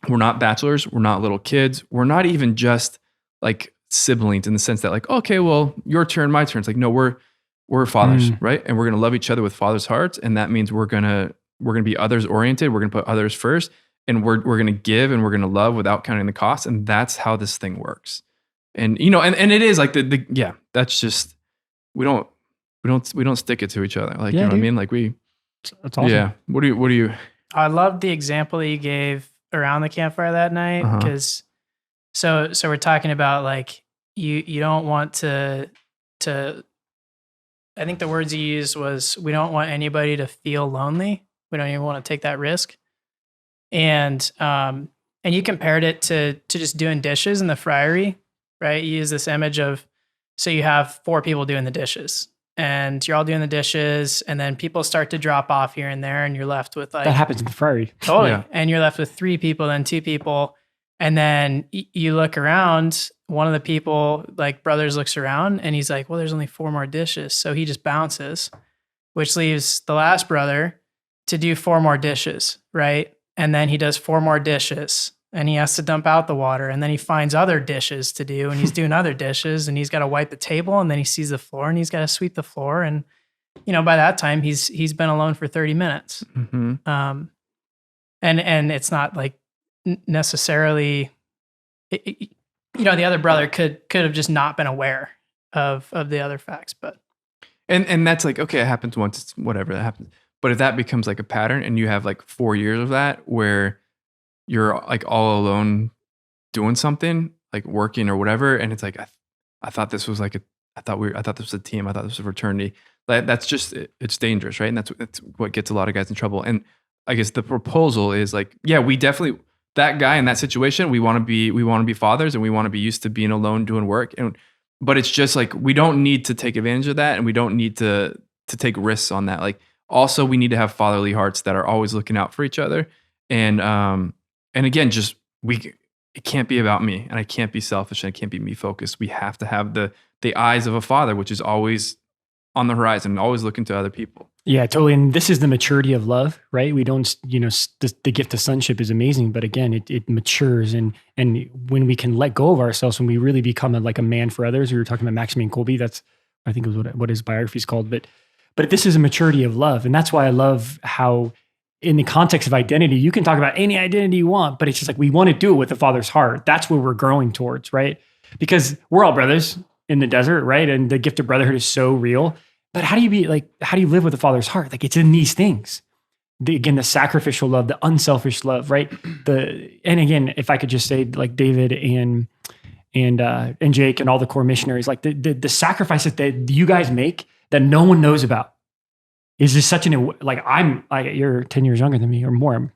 not bachelors. We're not little kids. We're not even just like siblings in the sense that like, okay, well, your turn, my turn. It's like, no, we're fathers, right? And we're going to love each other with father's hearts. And that means we're going to be others oriented. We're going to put others first, and we're going to give, and we're going to love without counting the cost. And that's how this thing works. And, you know, and it is like that's just, we don't stick it to each other. Like, you know what I mean? Like that's awesome. Yeah. What do you, I love the example that you gave around the campfire that night. Cause so we're talking about like, you don't want to, I think the words you used was, we don't want anybody to feel lonely. We don't even want to take that risk. And you compared it to just doing dishes in the friary, right? You use this image of, so you have 4 people doing the dishes, and you're all doing the dishes, and then people start to drop off here and there, and you're left with like... That happens in the friary. Totally. Yeah. And you're left with 3 people, then 2 people. And then you look around, one of the people, like brothers, looks around and he's like, well, there's only 4 more dishes. So he just bounces, which leaves the last brother to do 4 more dishes, right? And then he does 4 more dishes, and he has to dump out the water. And then he finds other dishes to do, and he's doing other dishes, and he's got to wipe the table, and then he sees the floor, and he's got to sweep the floor. And, you know, by that time he's been alone for 30 minutes. And it's not like necessarily, you know, the other brother could have just not been aware of the other facts, but. And that's like, okay, it happens once, it's whatever that happens. But if that becomes like a pattern, and you have like 4 years of that where you're like all alone doing something, like working or whatever, and it's like, I thought this was like I thought this was a team, I thought this was a fraternity. That's just, it's dangerous, right? And that's what gets a lot of guys in trouble. And I guess the proposal is like, yeah, we definitely, that guy in that situation, we want to be fathers, and we want to be used to being alone doing work. But it's just like, we don't need to take advantage of that, and we don't need to take risks on that. Like, also, we need to have fatherly hearts that are always looking out for each other. And again, just it can't be about me, and I can't be selfish, and I can't be me focused. We have to have the eyes of a father, which is always on the horizon, always looking to other people. Yeah, totally. And this is the maturity of love, right? We don't, you know, the gift of sonship is amazing, but again, it matures, and when we can let go of ourselves, when we really become like a man for others. We were talking about Maximilian Kolbe. That's, I think, was what his biography is called. But this is a maturity of love, and that's why I love how, in the context of identity, you can talk about any identity you want, but it's just like, we want to do it with the Father's heart. That's where we're growing towards, right? Because we're all brothers in the desert, right? And the gift of brotherhood is so real. But how do you live with the Father's heart? Like, it's in these things. The sacrificial love, the unselfish love, right? And again, if I could just say, like David and Jake and all the core missionaries, like the sacrifices that you guys make that no one knows about is just such you're 10 years younger than me or more.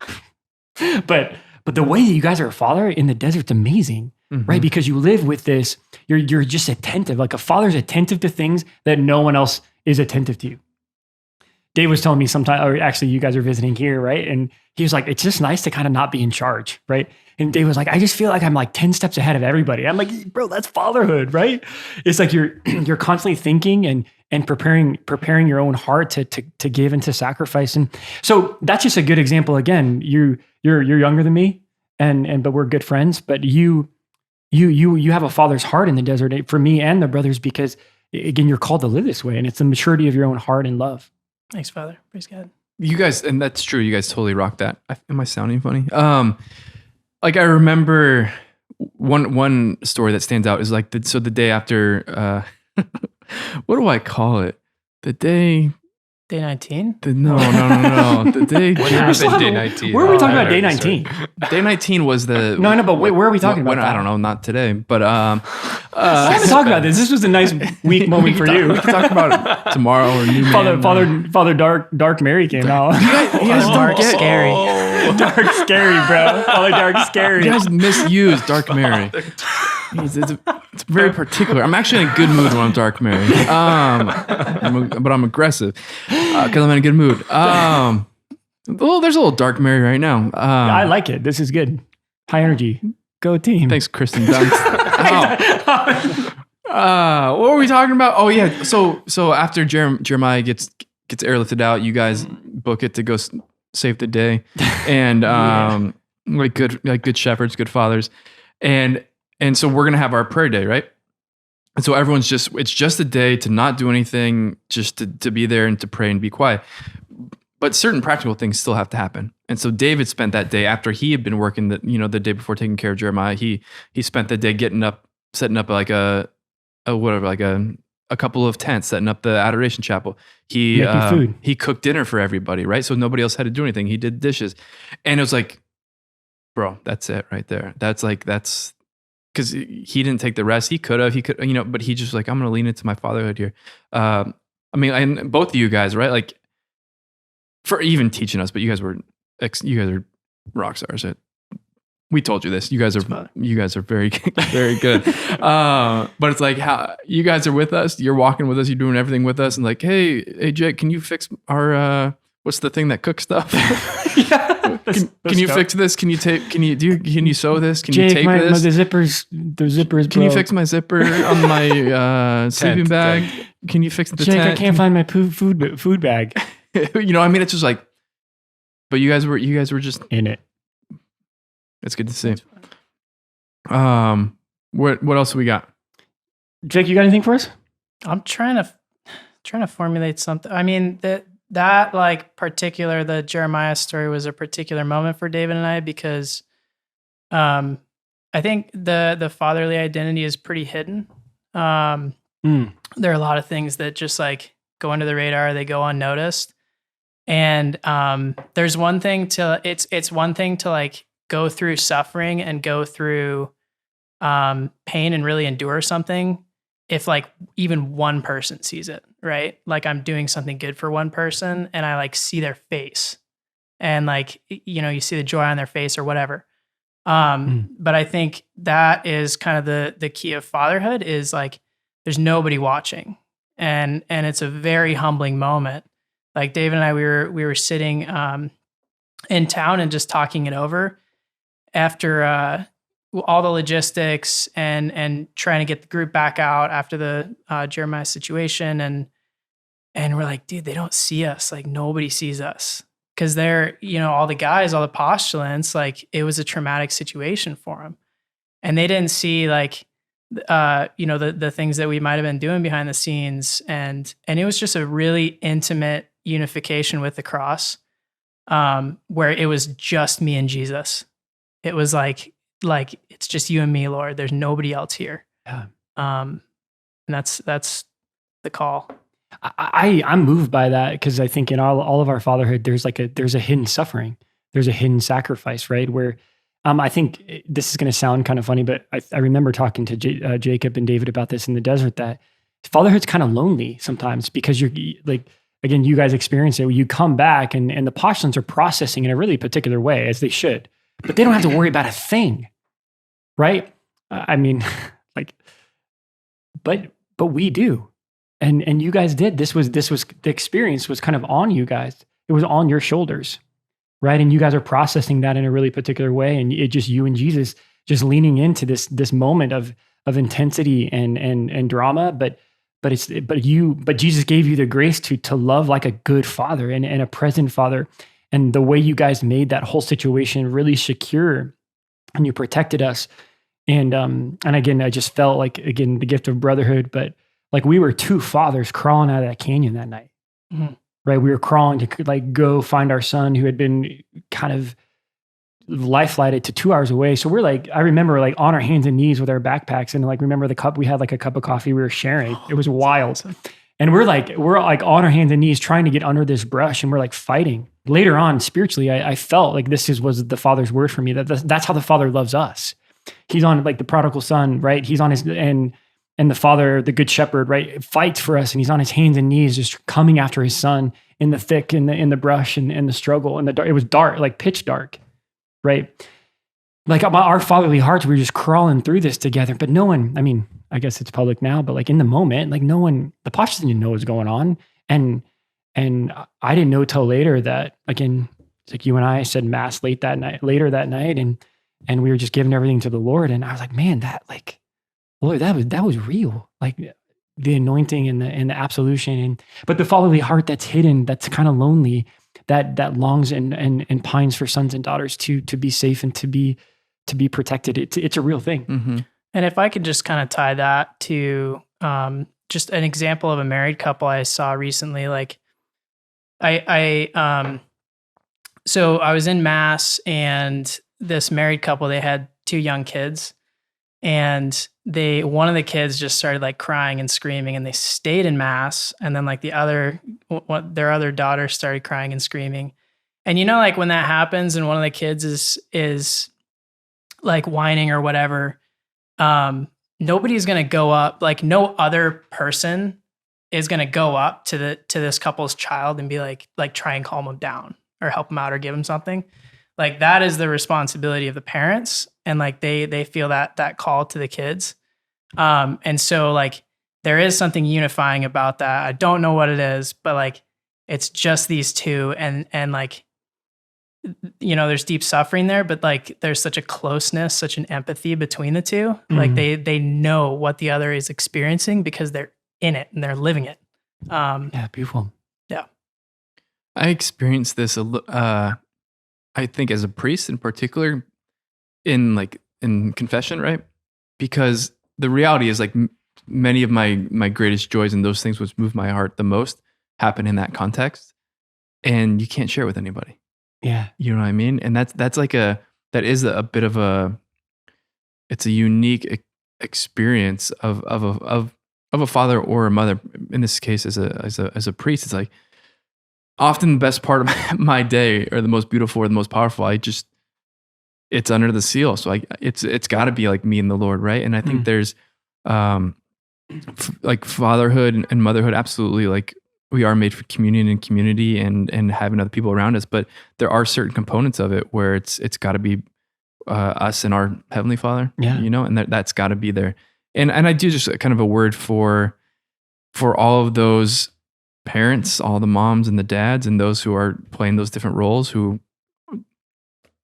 But the way that you guys are a father in the desert's amazing, right? Because you live with this, you're just attentive. Like, a father's attentive to things that no one else is attentive to. Dave was telling me sometime, or actually you guys are visiting here, right? And he was like, it's just nice to kind of not be in charge, right? And Dave was like, I just feel like I'm like 10 steps ahead of everybody. I'm like, bro, that's fatherhood, right? It's like you're constantly thinking and preparing your own heart to give and to sacrifice. And so that's just a good example. Again, you're younger than me, but we're good friends. But you have a father's heart in the desert for me and the brothers, because again, you're called to live this way, and it's the maturity of your own heart and love. Thanks, Father. Praise God. You guys, and that's true. You guys totally rock that. Am I sounding funny? Like, I remember one story that stands out is like the day after. What do I call it? The day. Day 19? No. The day. What happened day 19? Where are we talking about day 19? Day 19 was the. No, but where are we talking about? I don't know. Not today, but I haven't talked about this. This was a nice week moment for you. We can talk about it tomorrow or new Father Dark Mary came out. You guys Dark Scary. Dark Scary, bro. Father Dark Scary. You guys misuse Dark Mary. It's very particular. I'm actually in a good mood when I'm Dark Mary. But I'm aggressive because I'm in a good mood. There's a little Dark Mary right now. I like it. This is good. High energy. Go team. Thanks, Kristen Dunst. What were we talking about? Oh yeah. So after Jeremiah gets airlifted out, you guys book it to go save the day, and like good shepherds, good fathers, and so we're gonna have our prayer day, right? And so everyone's it's just a day to not do anything, just to be there and to pray and be quiet. But certain practical things still have to happen. And so David spent that day after he had been working the day before taking care of Jeremiah. He spent the day setting up like a couple of tents, setting up the adoration chapel. Making food. He cooked dinner for everybody, right? So nobody else had to do anything. He did dishes. And it was like, bro, that's it right there. That's because he didn't take the rest. He could have, but he just like, I'm going to lean into my fatherhood here. I mean, and both of you guys, right? Like, for even teaching us, but you guys are rock stars. We told you this. You guys are very, very good. But it's like how you guys are with us. You're walking with us. You're doing everything with us. And like, hey, Jake, can you fix our what's the thing that cooks stuff? Can you fix this? Can you sew this? Can you tape this? The zippers. Can you fix my zipper on my sleeping bag? Can you fix the Jake, tent? I can't find my food bag. I mean, it's just like, but you guys were just in it. It's good to see. What else we got? Jake, you got anything for us? I'm trying to formulate something. I mean, that like particular, the Jeremiah story was a particular moment for David and I, because I think the fatherly identity is pretty hidden. There are a lot of things that just like go under the radar, they go unnoticed. And there's one thing it's one thing to like go through suffering and go through pain and really endure something if like even one person sees it, right? Like I'm doing something good for one person and I like see their face and like, you see the joy on their face or whatever. But I think that is kind of the key of fatherhood is like, there's nobody watching. And it's a very humbling moment. Like David and I, we were sitting in town and just talking it over after all the logistics and trying to get the group back out after the Jeremiah situation. And we're like, dude, they don't see us. Like nobody sees us. Cause they're, all the guys, all the postulants, like it was a traumatic situation for them. And they didn't see like, the things that we might've been doing behind the scenes. And it was just a really intimate unification with the cross, where it was just me and Jesus. It was like it's just you and me, Lord. There's nobody else here. Yeah. And that's the call. I'm moved by that because I think in all of our fatherhood, there's a hidden suffering. There's a hidden sacrifice, right? Where I think this is going to sound kind of funny, but I remember talking to Jacob and David about this in the desert, that fatherhood's kind of lonely sometimes because you're like, again, you guys experience it. You come back and the postulants are processing in a really particular way, as they should, but they don't have to worry about a thing, right? I mean, like, but we do, and you guys did. This was the experience was kind of on you guys. It was on your shoulders, right? And you guys are processing that in a really particular way, and it just you and Jesus just leaning into this moment of intensity and drama, but Jesus gave you the grace to love like a good father and a present father. And the way you guys made that whole situation really secure, and you protected us. And again, I just felt like, again, the gift of brotherhood, but like we were two fathers crawling out of that canyon that night, right? We were crawling to like go find our son who had been kind of life flighted to 2 hours away. So we're like, I remember like on our hands and knees with our backpacks, and like remember the cup, we had like a cup of coffee we were sharing. It was wild. And we're like on our hands and knees trying to get under this brush, and we're like fighting. Later on, spiritually, I felt like was the Father's word for me, that's how the Father loves us. He's on like the prodigal son, right? He's on his, and the Father, the good shepherd, right, fights for us, and he's on his hands and knees just coming after his son in the thick, in the brush and the struggle and the dark. It was dark, like pitch dark. Right? Like our fatherly hearts, we were just crawling through this together, but no one, I mean, I guess it's public now, but like in the moment, like no one, the postulants didn't know what was going on. And I didn't know till later that, again, it's like you and I said mass later that night. And we were just giving everything to the Lord. And I was like, man, that like, Lord, that was real. Like the anointing and the absolution. But the fatherly heart that's hidden, that's kind of lonely, that longs and pines for sons and daughters to be safe and to be protected. It's a real thing. Mm-hmm. And if I could just kind of tie that to just an example of a married couple I saw recently, like so I was in mass, and this married couple, they had 2 young kids, and one of the kids just started like crying and screaming, and they stayed in mass, and then like their other daughter started crying and screaming. And like when that happens and one of the kids is like whining or whatever, nobody's going to go up, like no other person is going to go up to this couple's child and be like try and calm them down or help them out or give them something. Like that is the responsibility of the parents, and like they feel that call to the kids. And so like there is something unifying about that. I don't know what it is, but like it's just these 2, and like there's deep suffering there, but like there's such a closeness, such an empathy between the 2. Mm-hmm. Like they know what the other is experiencing because they're in it and they're living it. Yeah, beautiful. Yeah. I experienced this I think as a priest in particular in confession, right? Because the reality is like many of my greatest joys and those things which move my heart the most happen in that context, and you can't share it with anybody. Yeah. You know what I mean? And that is a bit of it's a unique experience of a father or a mother. In this case, as a priest, it's like often the best part of my day, or the most beautiful or the most powerful. It's under the seal. So it's got to be like me and the Lord, right? And I think there's like fatherhood and motherhood, absolutely, like we are made for communion and community and having other people around us, but there are certain components of it where it's got to be us and our Heavenly Father, and that's got to be there. And I do just kind of a word for all of those parents, all the moms and the dads, and those who are playing those different roles, who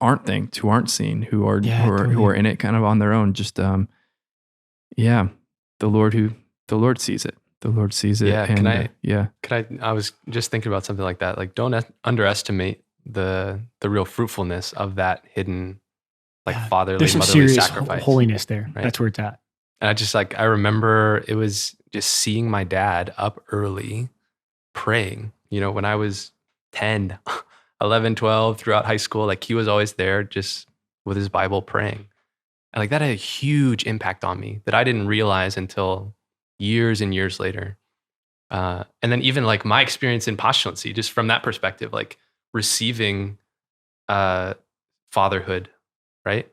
aren't thanked, who aren't seen, who are in it kind of on their own. Just the Lord sees it. The Lord sees it. Yeah. And, I was just thinking about something like that. Like, don't underestimate the real fruitfulness of that hidden, like fatherly, there's some motherly serious sacrifice. Holiness there. Right? That's where it's at. And I remember it was just seeing my dad up early praying, when I was 10, 11, 12, throughout high school. Like he was always there just with his Bible praying. And like that had a huge impact on me that I didn't realize until years and years later. And then even like my experience in postulancy, just from that perspective, like receiving fatherhood, right?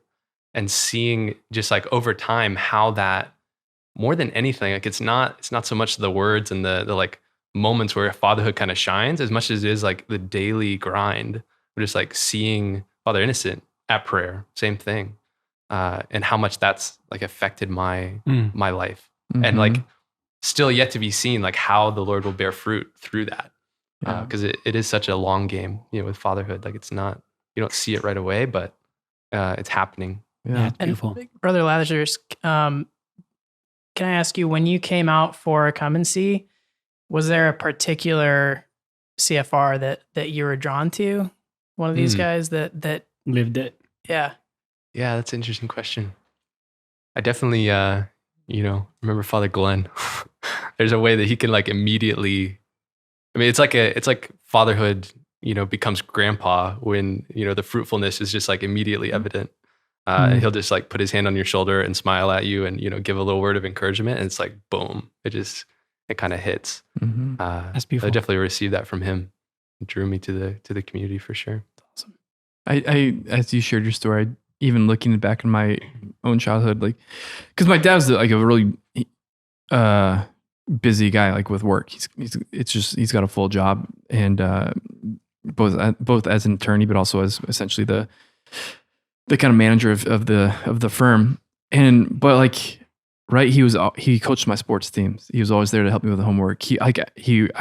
And seeing just like over time how that, more than anything, like it's not so much the words and the like moments where fatherhood kind of shines as much as it is like the daily grind of just like seeing Father Innocent at prayer, same thing. And how much that's like affected my life. Mm-hmm. And like still yet to be seen, like how the Lord will bear fruit through that. Because it is such a long game, with fatherhood. Like it's not, you don't see it right away, but it's happening. Yeah, it's beautiful. And Brother Lazarus, can I ask you, when you came out for Come and See, was there a particular CFR that you were drawn to? One of these guys that lived it? Yeah. Yeah, that's an interesting question. I definitely, remember Father Glenn. There's a way that he can like immediately, I mean, it's like fatherhood, becomes grandpa when, the fruitfulness is just like immediately evident. He'll just like put his hand on your shoulder and smile at you and, give a little word of encouragement. And it's like, boom, it kind of hits. Mm-hmm. That's beautiful. I definitely received that from him. It drew me to the community for sure. That's awesome. I as you shared your story, even looking back in my own childhood, like, because my dad's like a really busy guy, like with work. He's got a full job, and both as an attorney, but also as essentially the kind of manager of the firm. But like, right, he coached my sports teams. He was always there to help me with the homework. I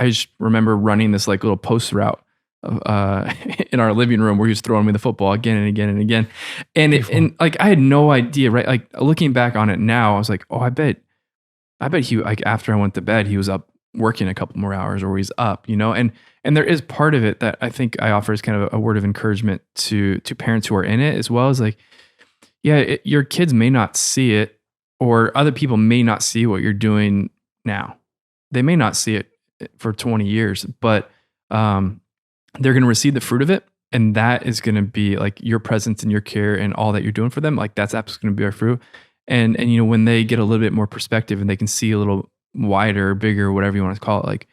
just remember running this like little post route in our living room where he was throwing me the football again and again and again. And like, I had no idea, right? Like looking back on it now, I was like, oh, I bet he, like after I went to bed, he was up working a couple more hours, or he's up, and there is part of it that I think I offer as kind of a word of encouragement to parents who are in it, as well as like, your kids may not see it, or other people may not see what you're doing now. They may not see it for 20 years, but they're going to receive the fruit of it. And that is going to be like your presence and your care and all that you're doing for them. Like that's absolutely going to be our fruit. And when they get a little bit more perspective and they can see a little wider, bigger, whatever you want to call it, like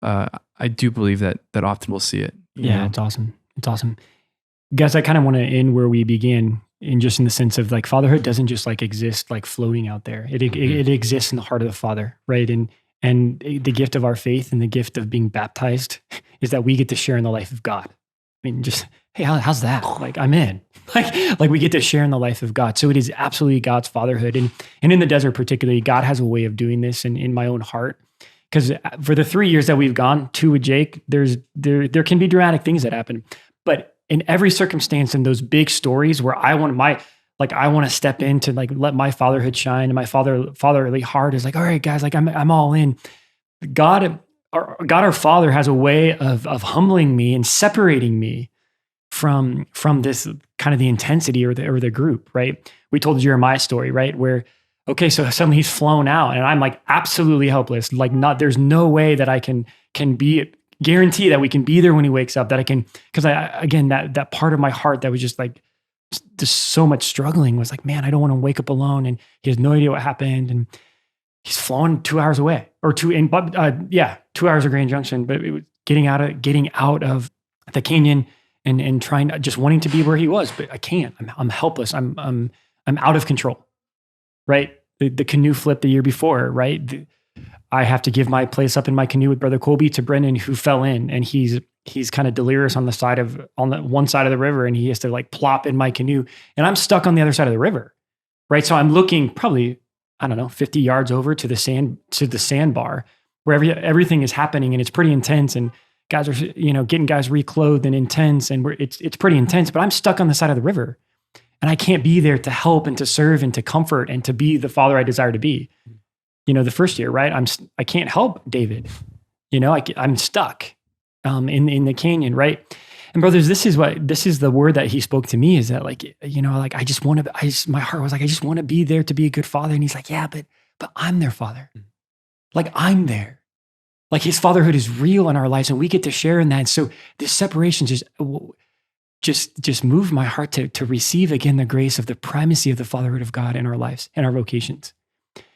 I do believe that often we'll see it. Yeah, know? it's awesome. It's awesome. Guys, I kind of want to end where we began, in the sense of like fatherhood doesn't just like exist like floating out there. It exists in the heart of the Father, right? And the gift of our faith and the gift of being baptized is that we get to share in the life of God. I mean, just, hey, how's that? Like, I'm in. Like we get to share in the life of God. So it is absolutely God's fatherhood. And in the desert particularly, God has a way of doing this in my own heart. Because for the 3 years that we've gone, 2 with Jake, there can be dramatic things that happen. But in every circumstance, in those big stories where I want to step in to like let my fatherhood shine, and my fatherly heart is like, all right, guys, like I'm all in. God, our Father has a way of humbling me and separating me from this kind of the intensity or the group, right? We told Jeremiah's story, right? Where, okay, so suddenly he's flown out and I'm like absolutely helpless. Like there's no way that I can guarantee that we can be there when he wakes up, that I can, because that part of my heart that was just like, just so much struggling was like, man, I don't want to wake up alone. And he has no idea what happened. And he's flown 2 hours away or 2 hours of Grand Junction, but it was getting out of the canyon and trying, just wanting to be where he was, but I can't. I'm helpless. I'm out of control, right? The canoe flipped the year before, right? I have to give my place up in my canoe with Brother Colby to Brendan, who fell in, and he's kind of delirious on the one side of the river, and he has to like plop in my canoe, and I'm stuck on the other side of the river, right? So I'm looking probably, I don't know, 50 yards over to the sandbar where everything is happening, and it's pretty intense, and guys are, getting guys reclothed and intense, and it's pretty intense, but I'm stuck on the side of the river, and I can't be there to help and to serve and to comfort and to be the father I desire to be. The first year, right? I can't help David. I'm stuck in the canyon, right? And brothers, this is the word that he spoke to me, is that like, my heart was like, I just want to be there to be a good father. And he's like, yeah, but I'm their father. Like I'm there. Like his fatherhood is real in our lives and we get to share in that. And so this separation just moved my heart to receive again the grace of the primacy of the fatherhood of God in our lives and our vocations.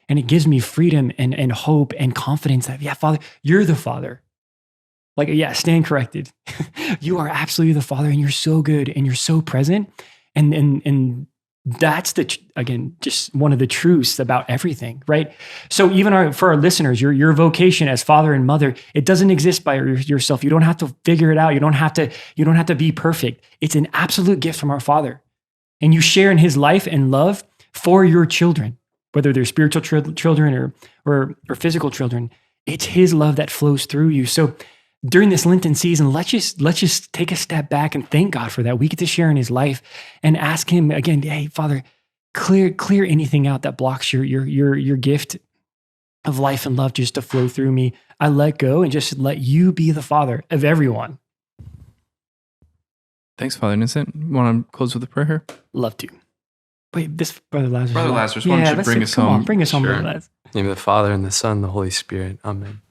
And it gives me freedom and hope and confidence that, yeah, Father, you're the Father. Like, yeah, stand corrected. You are absolutely the Father, and you're so good and you're so present. And that's again, just one of the truths about everything, right? So even for our listeners, your vocation as father and mother, it doesn't exist by yourself. You don't have to figure it out. You don't have to be perfect. It's an absolute gift from our Father. And you share in his life and love for your children, whether they're spiritual children or physical children. It's his love that flows through you. So during this Lenten season, let's just take a step back and thank God for that. We get to share in his life and ask him again, hey, Father, clear anything out that blocks your gift of life and love just to flow through me. I let go and just let you be the Father of everyone. Thanks, Father Innocent. Want to close with a prayer here? Love to. Wait, this Brother Lazarus. Brother Lazarus, why don't you bring us home? Bring us home, Sure. Brother Lazarus. In the name of the Father, and the Son, and the Holy Spirit. Amen.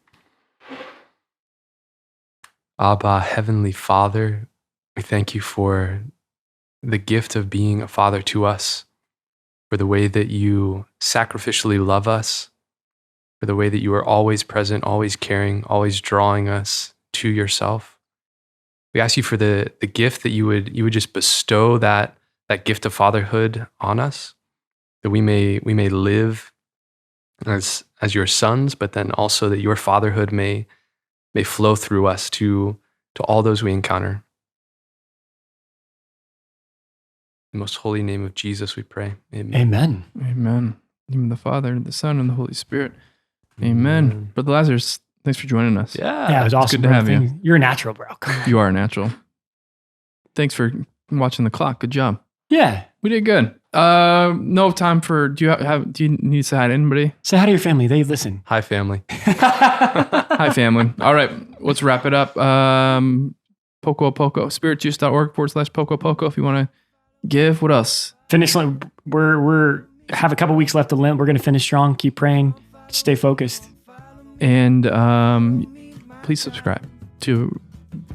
Abba, Heavenly Father, we thank you for the gift of being a father to us, for the way that you sacrificially love us, for the way that you are always present, always caring, always drawing us to yourself. We ask you for the gift that you would just bestow that gift of fatherhood on us, that we may live as your sons, but then also that your fatherhood may flow through us to all those we encounter. In the most holy name of Jesus, we pray. Amen. Amen. Amen. In the name of the Father, the Son, and the Holy Spirit. Amen. Brother Lazarus, thanks for joining us. Yeah, it was awesome. Good to have you. You're a natural, bro. Come on. You are a natural. Thanks for watching the clock. Good job. Yeah. We did good. No time for, do you need to say hi to anybody? Say hi to your family. They listen. Hi, family. Hi, family. All right, let's wrap it up. Poco a Poco, spiritjuice.org/Poco a Poco if you want to give. What else? Finish line. We're have a couple weeks left of Lent. We're going to finish strong. Keep praying. Stay focused. And please subscribe to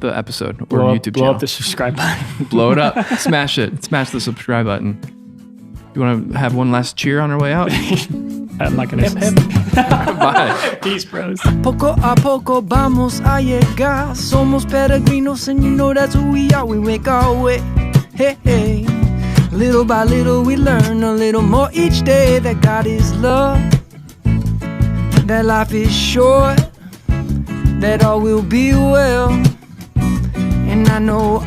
the episode or YouTube blow channel. up the subscribe button. Blow it up. Smash it. Smash the subscribe button. You want to have one last cheer on our way out? I'm not going to. Bye. Peace, bros. Poco a poco vamos a llegar. Somos peregrinos, and you know that's who we are. We make our way. Hey, hey. Little by little, we learn a little more each day that God is love, that life is short, that all will be well. And I know